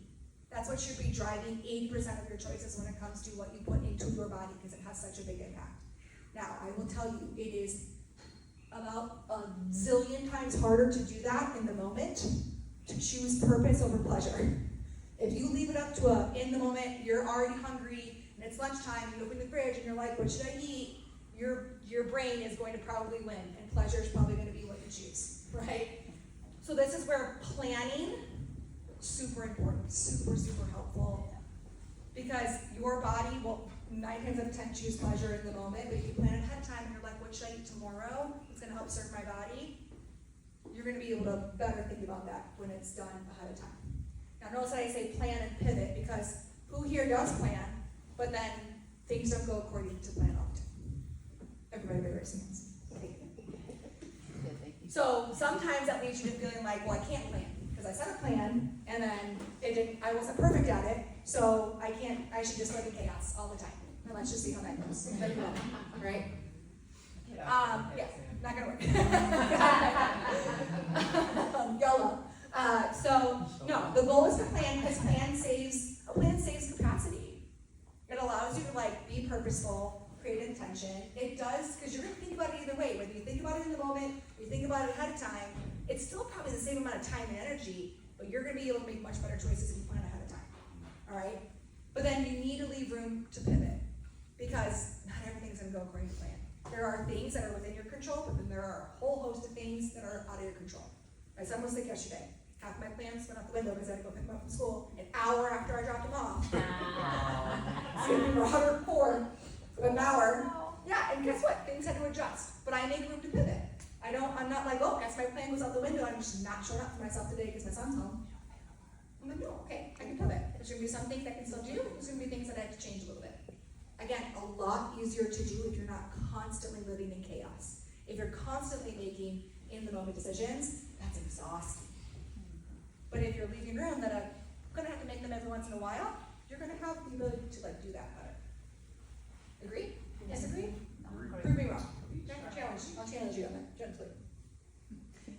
[SPEAKER 1] That's what should be driving 80% of your choices when it comes to what you put into your body because it has such a big impact. Now, I will tell you, it is about a zillion times harder to do that in the moment, to choose purpose over pleasure. If you leave it up to in the moment, you're already hungry, and it's lunchtime, you open the fridge, and you're like, what should I eat? Your brain is going to probably win, and pleasure is probably going to be what you choose, right? So this is where planning, super important, super, super helpful, because your body will 9 times out of 10 choose pleasure in the moment, but if you plan ahead of time and you're like, what should I eat tomorrow? It's going to help serve my body. You're going to be able to better think about that when it's done ahead of time. Now, notice that I say plan and pivot, because who here does plan, but then things don't go according to plan all the time? Everybody raise their hands. So sometimes that leaves you to feeling like, well, I can't plan because I set a plan and then I wasn't perfect at it, so I should just live in chaos all the time. And let's just see how that goes. Right? Yeah, not gonna work. YOLO. So no, the goal is to plan because a plan saves capacity. It allows you to like be purposeful create intention. It does, because you're gonna think about it either way, whether you think about it in the moment, or you think about it ahead of time, it's still probably the same amount of time and energy, but you're gonna be able to make much better choices if you plan ahead of time, all right? But then you need to leave room to pivot, because not everything's gonna go according to plan. There are things that are within your control, but then there are a whole host of things that are out of your control. As someone was sick yesterday, half my plans went out the window because I had to go pick them up from school an hour after I dropped them off. So we were 104 for an hour. Yeah, and guess what? Things had to adjust, but I made room to pivot. I'm not like, oh, guess my plan goes out the window, I'm just not showing up for myself today because my son's home. I'm like, no, okay, I can pivot. There's gonna be some things I can still do, there's gonna be things that I have to change a little bit. Again, a lot easier to do if you're not constantly living in chaos. If you're constantly making in-the-moment decisions, that's exhausting. But if you're leaving room that I'm gonna have to make them every once in a while, you're gonna have the ability to like do that better. Agree? Disagree? Prove me wrong. I'll challenge you on that, gently.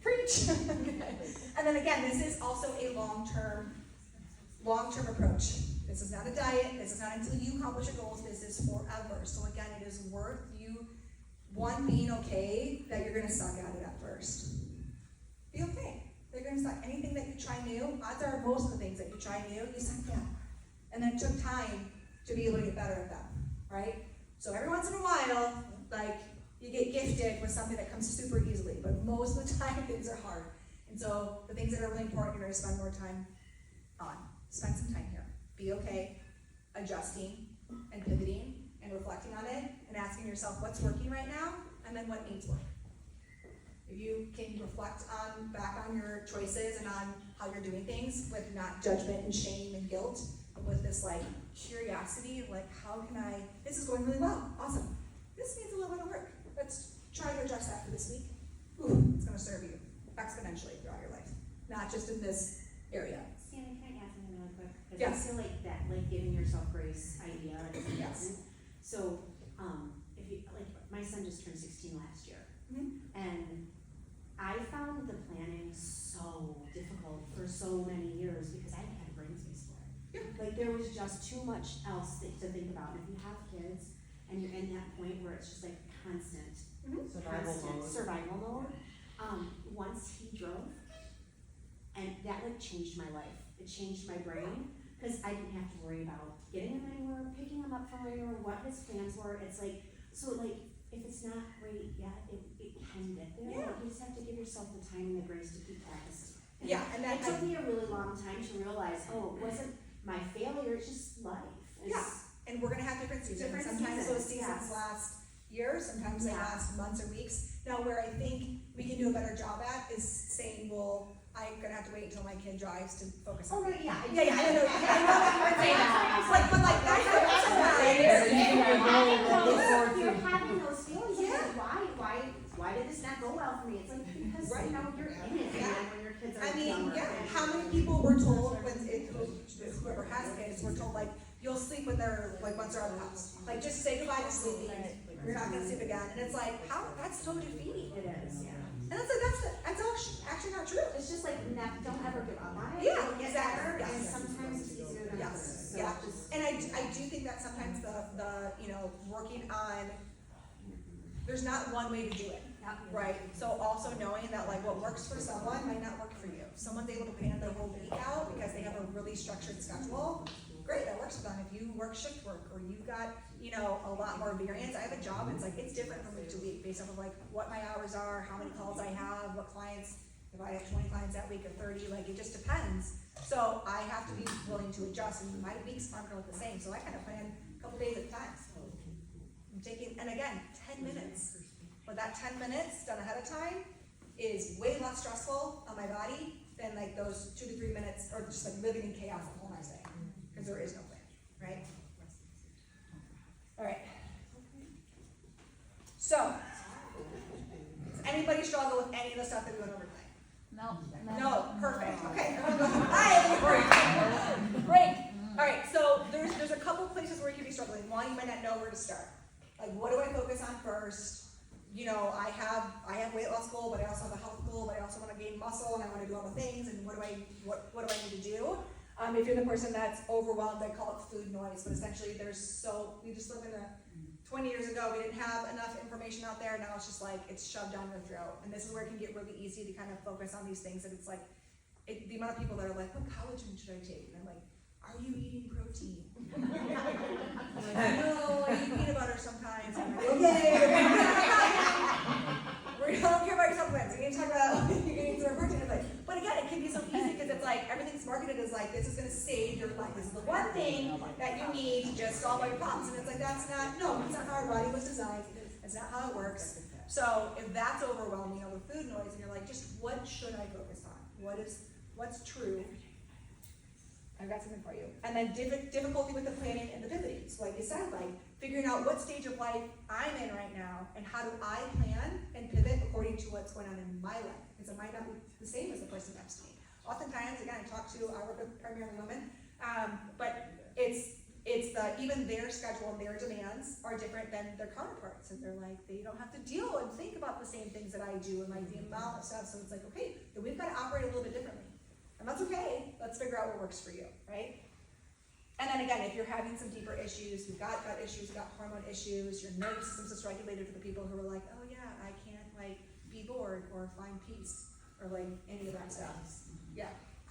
[SPEAKER 1] Preach! And then again, this is also a long-term approach. This is not a diet, this is not until you accomplish your goals, this is forever. So again, it is worth you, one, being okay that you're gonna suck at it at first. Be okay. They're gonna suck. Anything that you try new, odds are most of the things that you try new, you suck at. And then it took time to be able to get better at them, right? So every once in a while, like, you get gifted with something that comes super easily, but most of the time things are hard. And so the things that are really important, you're gonna spend more time on. Spend some time here. Be okay, adjusting and pivoting and reflecting on it and asking yourself what's working right now and then what needs work. If you can reflect back on your choices and on how you're doing things with not judgment and shame and guilt, but with this like curiosity, like how can this is going really well, awesome. This needs a little bit of work. Let's try to address that for this week. Ooh, it's gonna serve you exponentially throughout your life, not just in this area.
[SPEAKER 6] Sandy, can I add something really quick? Because
[SPEAKER 1] Yes.
[SPEAKER 6] I feel like that, like giving yourself grace idea is important.
[SPEAKER 1] Yes.
[SPEAKER 6] So, if you, like, my son just turned 16 last year.
[SPEAKER 1] Mhm.
[SPEAKER 6] And I found the planning so difficult for so many years because I didn't have brain space for it.
[SPEAKER 1] Yeah.
[SPEAKER 6] Like, there was just too much else to think about. And if you have kids and you're in that point where it's just like constant survival mode. Once he drove, and that like changed my life. It changed my brain because I didn't have to worry about getting him anywhere, picking him up from anywhere, what his plans were. It's like, so like, if it's not great yet, it can get there.
[SPEAKER 1] Yeah.
[SPEAKER 6] Like, you just have to give yourself the time and the grace to keep practicing. And
[SPEAKER 1] Yeah, and that
[SPEAKER 6] it took me a really long time to realize, oh, it wasn't my failure, it's just life. It's,
[SPEAKER 1] And we're gonna have different seasons.
[SPEAKER 6] Different
[SPEAKER 1] Sometimes those
[SPEAKER 6] seasons,
[SPEAKER 1] seasons
[SPEAKER 6] yes.
[SPEAKER 1] last years, sometimes they
[SPEAKER 6] Yeah.
[SPEAKER 1] last months or weeks. Now, where I think we can do a better job at is saying, well, I'm gonna have to wait until my kid drives to focus on.
[SPEAKER 6] Oh, right, yeah.
[SPEAKER 1] Yeah, I know that you would say that. Like, but like, that's
[SPEAKER 6] You're having those feelings,
[SPEAKER 1] Yeah.
[SPEAKER 6] like, why did this not go well for me? It's like, because,
[SPEAKER 1] Right.
[SPEAKER 6] you know, you're in it,
[SPEAKER 1] Yeah.
[SPEAKER 6] and when your kids are
[SPEAKER 1] I mean,
[SPEAKER 6] younger.
[SPEAKER 1] yeah, how many people were told whoever has kids, were told like, you'll sleep with their, like, once they're out of the house. Like, just say goodbye to sleeping, you're not gonna sleep again. And it's like, that's so defeating.
[SPEAKER 6] It is, yeah.
[SPEAKER 1] And it's like, that's actually not true.
[SPEAKER 6] It's just like, don't ever give up on it.
[SPEAKER 1] Yeah,
[SPEAKER 6] It'll get
[SPEAKER 1] exactly,
[SPEAKER 6] better,
[SPEAKER 1] yes.
[SPEAKER 6] and sometimes it's easier than others.
[SPEAKER 1] Yes,
[SPEAKER 6] So
[SPEAKER 1] yeah.
[SPEAKER 6] just-
[SPEAKER 1] And I do think that sometimes the working on, there's not one way to do it, right? So also knowing that like what works for someone might not work for you. Someone's able to plan their whole week out because they have a really structured schedule. Great, that works for them. If you work shift work or you've got, a lot more variance, I have a job, it's different from week to week based on like what my hours are, how many calls I have, what clients, if I have 20 clients that week or 30, like it just depends. So I have to be willing to adjust, and my weeks aren't gonna look the same, so I kind of plan a couple days at a time. I'm taking, and again, 10 minutes, but that 10 minutes done ahead of time is way less stressful on my body than like those 2 to 3 minutes, or just like living in chaos the whole next day, because there is no plan, right? All right. So, does anybody struggle with any of the stuff that we went over today? No, perfect, okay. Great, all right, so there's a couple places where you could be struggling. One, you might not know where to start. Like, what do I focus on first? I have weight loss goal, but I also have a health goal, but I also wanna gain muscle, and I wanna do all the things, and what do I need to do? If you're the person that's overwhelmed, I call it food noise, but essentially we just live in a 20 years ago, we didn't have enough information out there, now it's just like, it's shoved down their throat. And this is where it can get really easy to kind of focus on these things, and it's like, the amount of people that are like, what collagen should I take? And I'm like, are you eating protein? I'm like, no, I eat peanut butter sometimes. I'm like, okay. We don't care about your supplements, we can talk about you're getting some protein. It's like, but again, it can be so easy because it's like, everything's marketed as like, this is gonna save your life. This is the one thing that you need to just solve all your problems. And it's like, that's not how our body was designed. It's not how it works. So if that's overwhelming over food noise, and you're like, just what should I focus on? What's true? I've got something for you. And then difficulty with the planning and the pivoting. So like you said, like figuring out what stage of life I'm in right now, and how do I plan and pivot according to what's going on in my life, because it might not be the same as the person next to me. Oftentimes, again, I work with primarily women, but it's even their schedule and their demands are different than their counterparts, and they're like, they don't have to deal and think about the same things that I do, and like the amount of stuff. So it's like, okay, then we've got to operate a little bit differently. And that's okay. Let's figure out what works for you, right? And then again, if you're having some deeper issues, we've got gut issues, we've got hormone issues, your nervous system's dysregulated, for the people who are like, oh yeah, I can't like be bored or find peace or like any of that stuff. Yeah.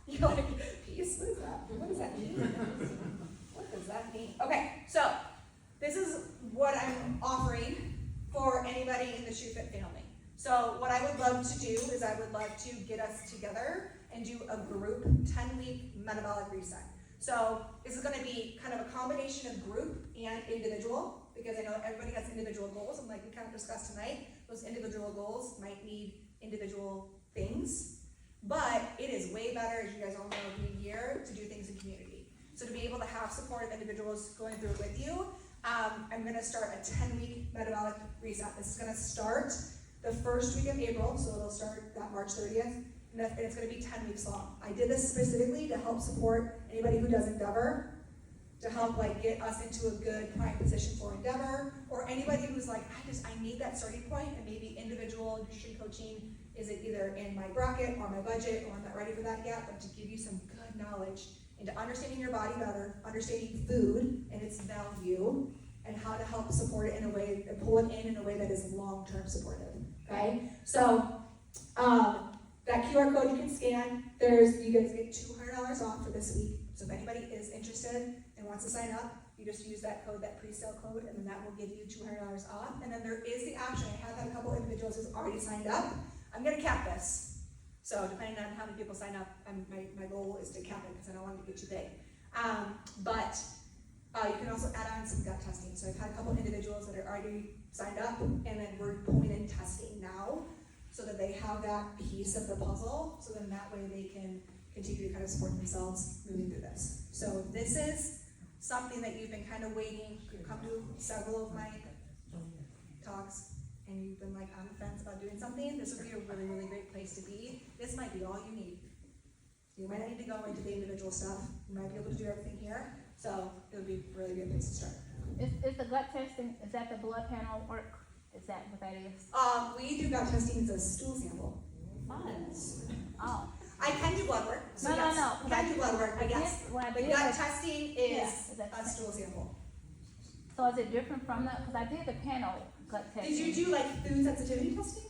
[SPEAKER 1] You're like, peace? What is that? What does that mean? What does that mean? Okay, so this is what I'm offering for anybody in the ShoeFit family. So what I would love to do is I would love to get us together and do a group 10-week metabolic reset. So this is going to be kind of a combination of group and individual, because I know everybody has individual goals, and like we kind of discussed tonight, those individual goals might need individual things, but it is way better, as you guys all know, being here to do things in community. So to be able to have supportive individuals going through it with you, I'm going to start a 10-week metabolic reset. This is going to start the first week of April, so it'll start that March 30th. And it's going to be 10 weeks long. I did this specifically to help support anybody who does Endeavor, to help like get us into a good prime position for Endeavor, or anybody who's like, I need that starting point, and maybe individual nutrition coaching is either in my bracket or my budget, or I'm not ready for that yet, but to give you some good knowledge into understanding your body better, understanding food and its value, and how to help support it in a way, and pull it in a way that is long-term supportive, okay? So, that QR code you can scan, you guys get $200 off for this week. So if anybody is interested and wants to sign up, you just use that code, that pre-sale code, and then that will give you $200 off. And then there is the option, I have had a couple individuals who've already signed up. I'm gonna cap this. So depending on how many people sign up, my goal is to cap it, because I don't want it to get too big. You can also add on some gut testing. So I've had a couple individuals that are already signed up, and then we're pulling in testing now, so that they have that piece of the puzzle, so then that way they can continue to kind of support themselves moving through this. So this is something that you've been kind of waiting. You've come to several of my talks, and you've been like on the fence about doing something. This would be a really, really great place to be. This might be all you need. You might not need to go into the individual stuff. You might be able to do everything here. So it would be a really good place to start.
[SPEAKER 3] Is the gut testing, is that the blood panel work? Is that what that is?
[SPEAKER 1] We do gut testing as a stool sample.
[SPEAKER 3] Fun. Oh.
[SPEAKER 1] I can do blood work. So
[SPEAKER 3] No.
[SPEAKER 1] I can do blood work, but yes.
[SPEAKER 3] What I
[SPEAKER 1] The
[SPEAKER 3] did
[SPEAKER 1] gut
[SPEAKER 3] was-
[SPEAKER 1] testing
[SPEAKER 3] Yeah,
[SPEAKER 1] is
[SPEAKER 3] is that
[SPEAKER 1] a stool sample.
[SPEAKER 3] So is it different from that? Because I did the panel gut testing.
[SPEAKER 1] Did you do like food sensitivity testing?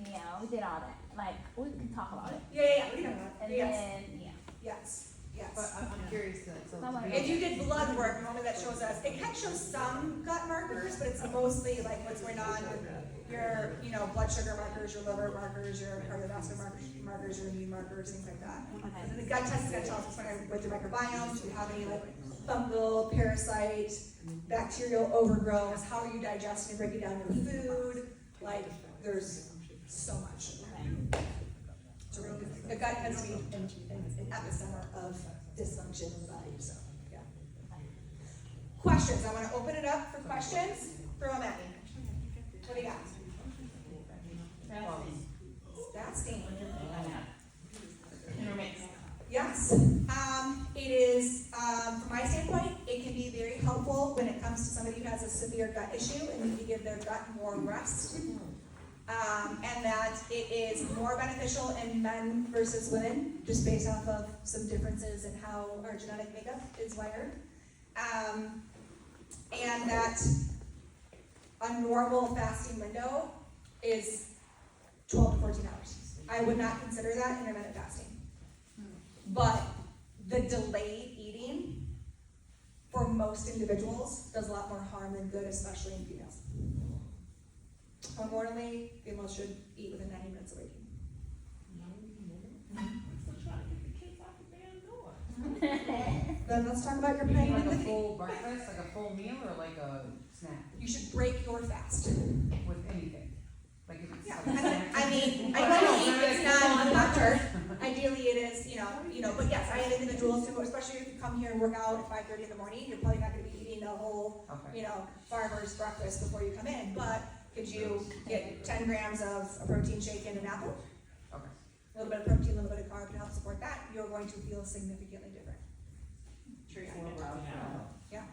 [SPEAKER 3] Yeah, we did all that. Like, we can talk about it.
[SPEAKER 1] Yeah, we know that.
[SPEAKER 3] And
[SPEAKER 1] Yes,
[SPEAKER 3] then, yeah.
[SPEAKER 1] yes, yes.
[SPEAKER 5] But I'm curious then, so.
[SPEAKER 3] Someone-
[SPEAKER 1] If you did blood work, normally that shows us, it can show some gut markers, but it's mostly like what's going on with your, blood sugar markers, your liver markers, your cardiovascular markers, your immune markers, things like that. And then the gut test is gonna tell us what's going on with your microbiome, do you have any like fungal, parasite, bacterial overgrowth, how are you digesting and breaking down your food, like, there's so much. So really, the gut tends to be an epicenter of dysfunction in the body, so, yeah. Questions, I wanna open it up for questions, throw them at me. What do you got? Fasting. Yes, it is, from my standpoint, it can be very helpful when it comes to somebody who has a severe gut issue and need to give their gut more rest. And that it is more beneficial in men versus women, just based off of some differences in how our genetic makeup is wired. And that a normal fasting window is 12 to 14 hours. I would not consider that intermittent fasting. But the delayed eating for most individuals does a lot more harm than good, especially in females. Hormonally, females should eat within 90 minutes of waking.
[SPEAKER 2] So trying to get the kids out the damn door.
[SPEAKER 1] Then let's talk about your
[SPEAKER 7] You mean
[SPEAKER 1] planning
[SPEAKER 7] like a
[SPEAKER 1] with
[SPEAKER 7] full breakfast, like a full meal, or like a snack
[SPEAKER 1] You should break your fast.
[SPEAKER 7] with anything? Like if it's
[SPEAKER 1] Yeah,
[SPEAKER 7] like a snack?
[SPEAKER 1] I mean, ideally, it's not a doctor. Ideally, it is, but yes, I have individuals who, especially if you come here and work out at 5:30 in the morning, you're probably not gonna be eating a whole,
[SPEAKER 7] Okay.
[SPEAKER 1] farmer's breakfast before you come in, but could you get 10 grams of a protein shake and an apple?
[SPEAKER 7] Okay.
[SPEAKER 1] A little bit of protein, a little bit of carb to help support that, you're going to feel significantly different. Yeah.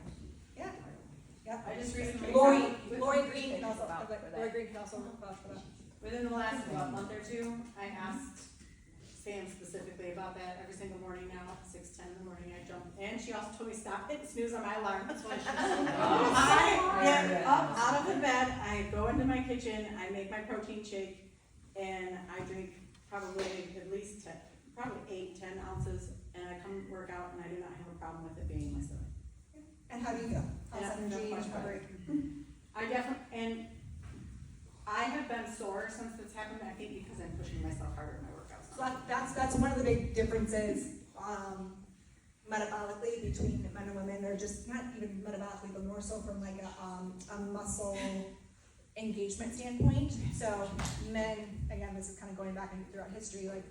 [SPEAKER 8] I just recently.
[SPEAKER 1] Lori Green can also, Lori Green can also vouch for that.
[SPEAKER 8] Within the last month or two, I asked Sam specifically about that every single morning now, at 6:10 in the morning, I jump, and she also told me stop hitting snooze on my alarm, that's why she's. I get up out of the bed, I go into my kitchen, I make my protein shake, and I drink probably at least 8-10 ounces, and I come work out, and I do not have a problem with it being in my stomach.
[SPEAKER 1] And how do you feel? How's
[SPEAKER 8] Yeah,
[SPEAKER 1] energy
[SPEAKER 8] no
[SPEAKER 1] and recovery?
[SPEAKER 8] I definitely, and I have been sore since this happened, I think because I'm pushing myself harder in my workouts.
[SPEAKER 1] So that's one of the big differences, metabolically between men and women, or just not even metabolically, but more so from like a muscle engagement standpoint. So men, again, this is kind of going back throughout history, like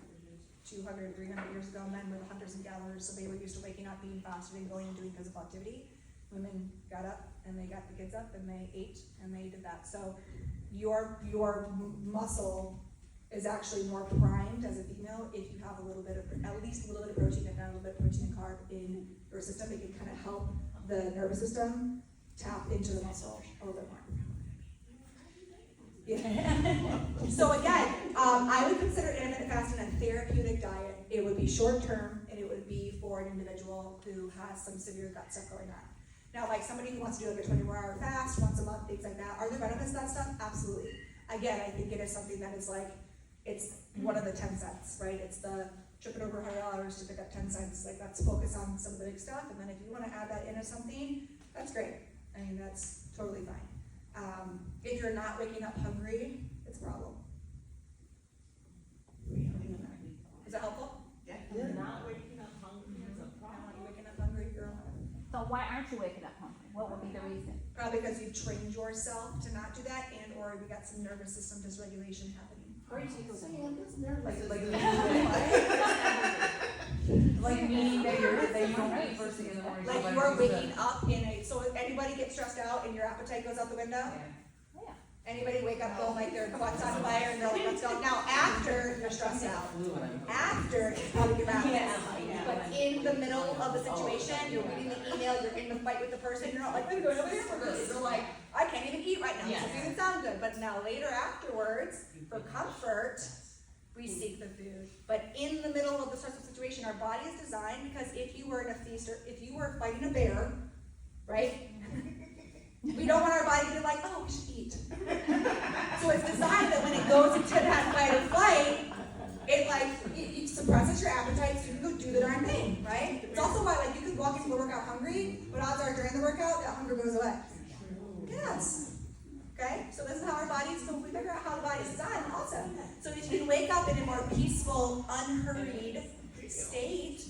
[SPEAKER 1] 200, 300 years ago, men were the hunters and gatherers, so they were used to waking up, being fasted, and going and doing physical activity. Women got up and they got the kids up and they ate and they did that. So your muscle is actually more primed as a female if you have a little bit of, at least a little bit of protein, and a little bit of protein and carb in your system. It can kind of help the nervous system tap into the muscle a little bit more. Yeah. So again, I would consider intermittent fasting a therapeutic diet. It would be short term, and it would be for an individual who has some severe gut stuff going on. Now, like somebody who wants to do like a 24-hour fast once a month, things like that, are there benefits to that stuff? Absolutely. Again, I think it is something that is like, it's one of the 10 cents, right? It's the tripping over $100 to pick up 10 cents. Like, let's focus on some of the big stuff, and then if you want to add that into something, that's great. I mean, that's totally fine. If you're not waking up hungry, it's a problem. Is that helpful?
[SPEAKER 8] Yeah.
[SPEAKER 5] You're not waking up hungry is a
[SPEAKER 1] Not
[SPEAKER 5] problem.
[SPEAKER 1] waking up hungry, girl.
[SPEAKER 3] So why aren't you waking up hungry? What would be the reason?
[SPEAKER 1] Probably because you've trained yourself to not do that, and or we got some nervous system dysregulation happening.
[SPEAKER 6] Or you take those
[SPEAKER 7] Like meaning that you don't eat first thing in the morning.
[SPEAKER 1] Like you are waking up so if anybody gets stressed out and your appetite goes out the window?
[SPEAKER 7] Yeah.
[SPEAKER 1] Anybody wake up feeling like their butt's on fire and they're like, let's go. Now, after you're stressed out, after it's probably your appetite. But in the middle of the situation, you're reading the email, you're in the fight with the person, you're not like, let me go have a hamburger. You're like, I can't even eat right now, so it doesn't sound good. But now later afterwards, for comfort, we seek the food. But in the middle of the stressful situation, our body is designed, because if you were in a feast, or if you were fighting a bear, right? We don't want our body to be like, oh, we should eat. So it's designed that when it goes into that fight or flight, it suppresses your appetite so you can go do the darn thing, right? It's also why you could walk into the workout hungry, but odds are during the workout, that hunger goes away. Yes. Okay? So this is how our bodies, so we figure out how the body's designed also. So if you can wake up in a more peaceful, unhurried state,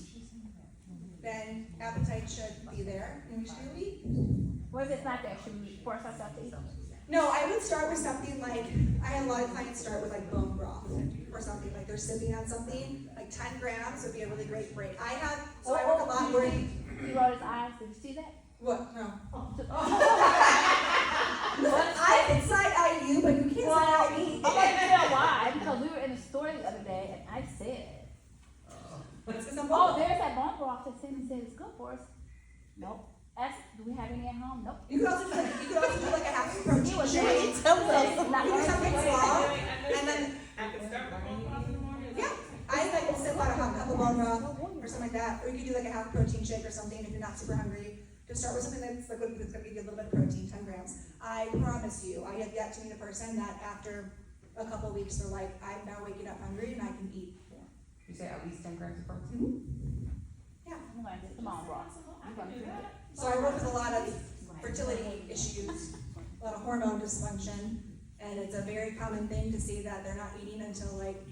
[SPEAKER 1] then appetite should be there, and we should eat.
[SPEAKER 3] What if it's not there? Should we force ourselves to eat?
[SPEAKER 1] No, I would start with something like, I had a lot of clients start with like bone broth or something, like they're sipping on something, like 10 grams would be a really great break. I work a lot where
[SPEAKER 3] He rolled his eyes. Did you see that?
[SPEAKER 1] what, no.
[SPEAKER 3] What?
[SPEAKER 1] I can side eye you, but you can't side eye me.
[SPEAKER 3] I'm gonna tell you why. Because we were in the store the other day, and I said,
[SPEAKER 1] It's 'cause I'm
[SPEAKER 3] "Oh,
[SPEAKER 1] bone.
[SPEAKER 3] there's that bone broth that Cindy said is good for us." Nope. Do we have any at home? Nope.
[SPEAKER 1] You could also do like a half a protein
[SPEAKER 3] He was
[SPEAKER 1] shake.
[SPEAKER 3] ready to tell us.
[SPEAKER 1] You can something small, and then,
[SPEAKER 2] I can start my own in the morning.
[SPEAKER 1] yeah, I like to sip out a half cup of bone broth or something like that. Or you could do like a half a protein shake or something if you're not super hungry. to start with something that's like, that's gonna give you a little bit of protein, 10 grams. I promise you, I have yet to meet a person that after a couple of weeks, they're like, I'm now waking up hungry and I can eat more.
[SPEAKER 7] You say at least 10 grams of protein?
[SPEAKER 1] Yeah.
[SPEAKER 3] I'm gonna get, come on, Ross.
[SPEAKER 8] I can do that.
[SPEAKER 1] So I work with a lot of fertility issues, a lot of hormone dysfunction, and it's a very common thing to see that they're not eating until like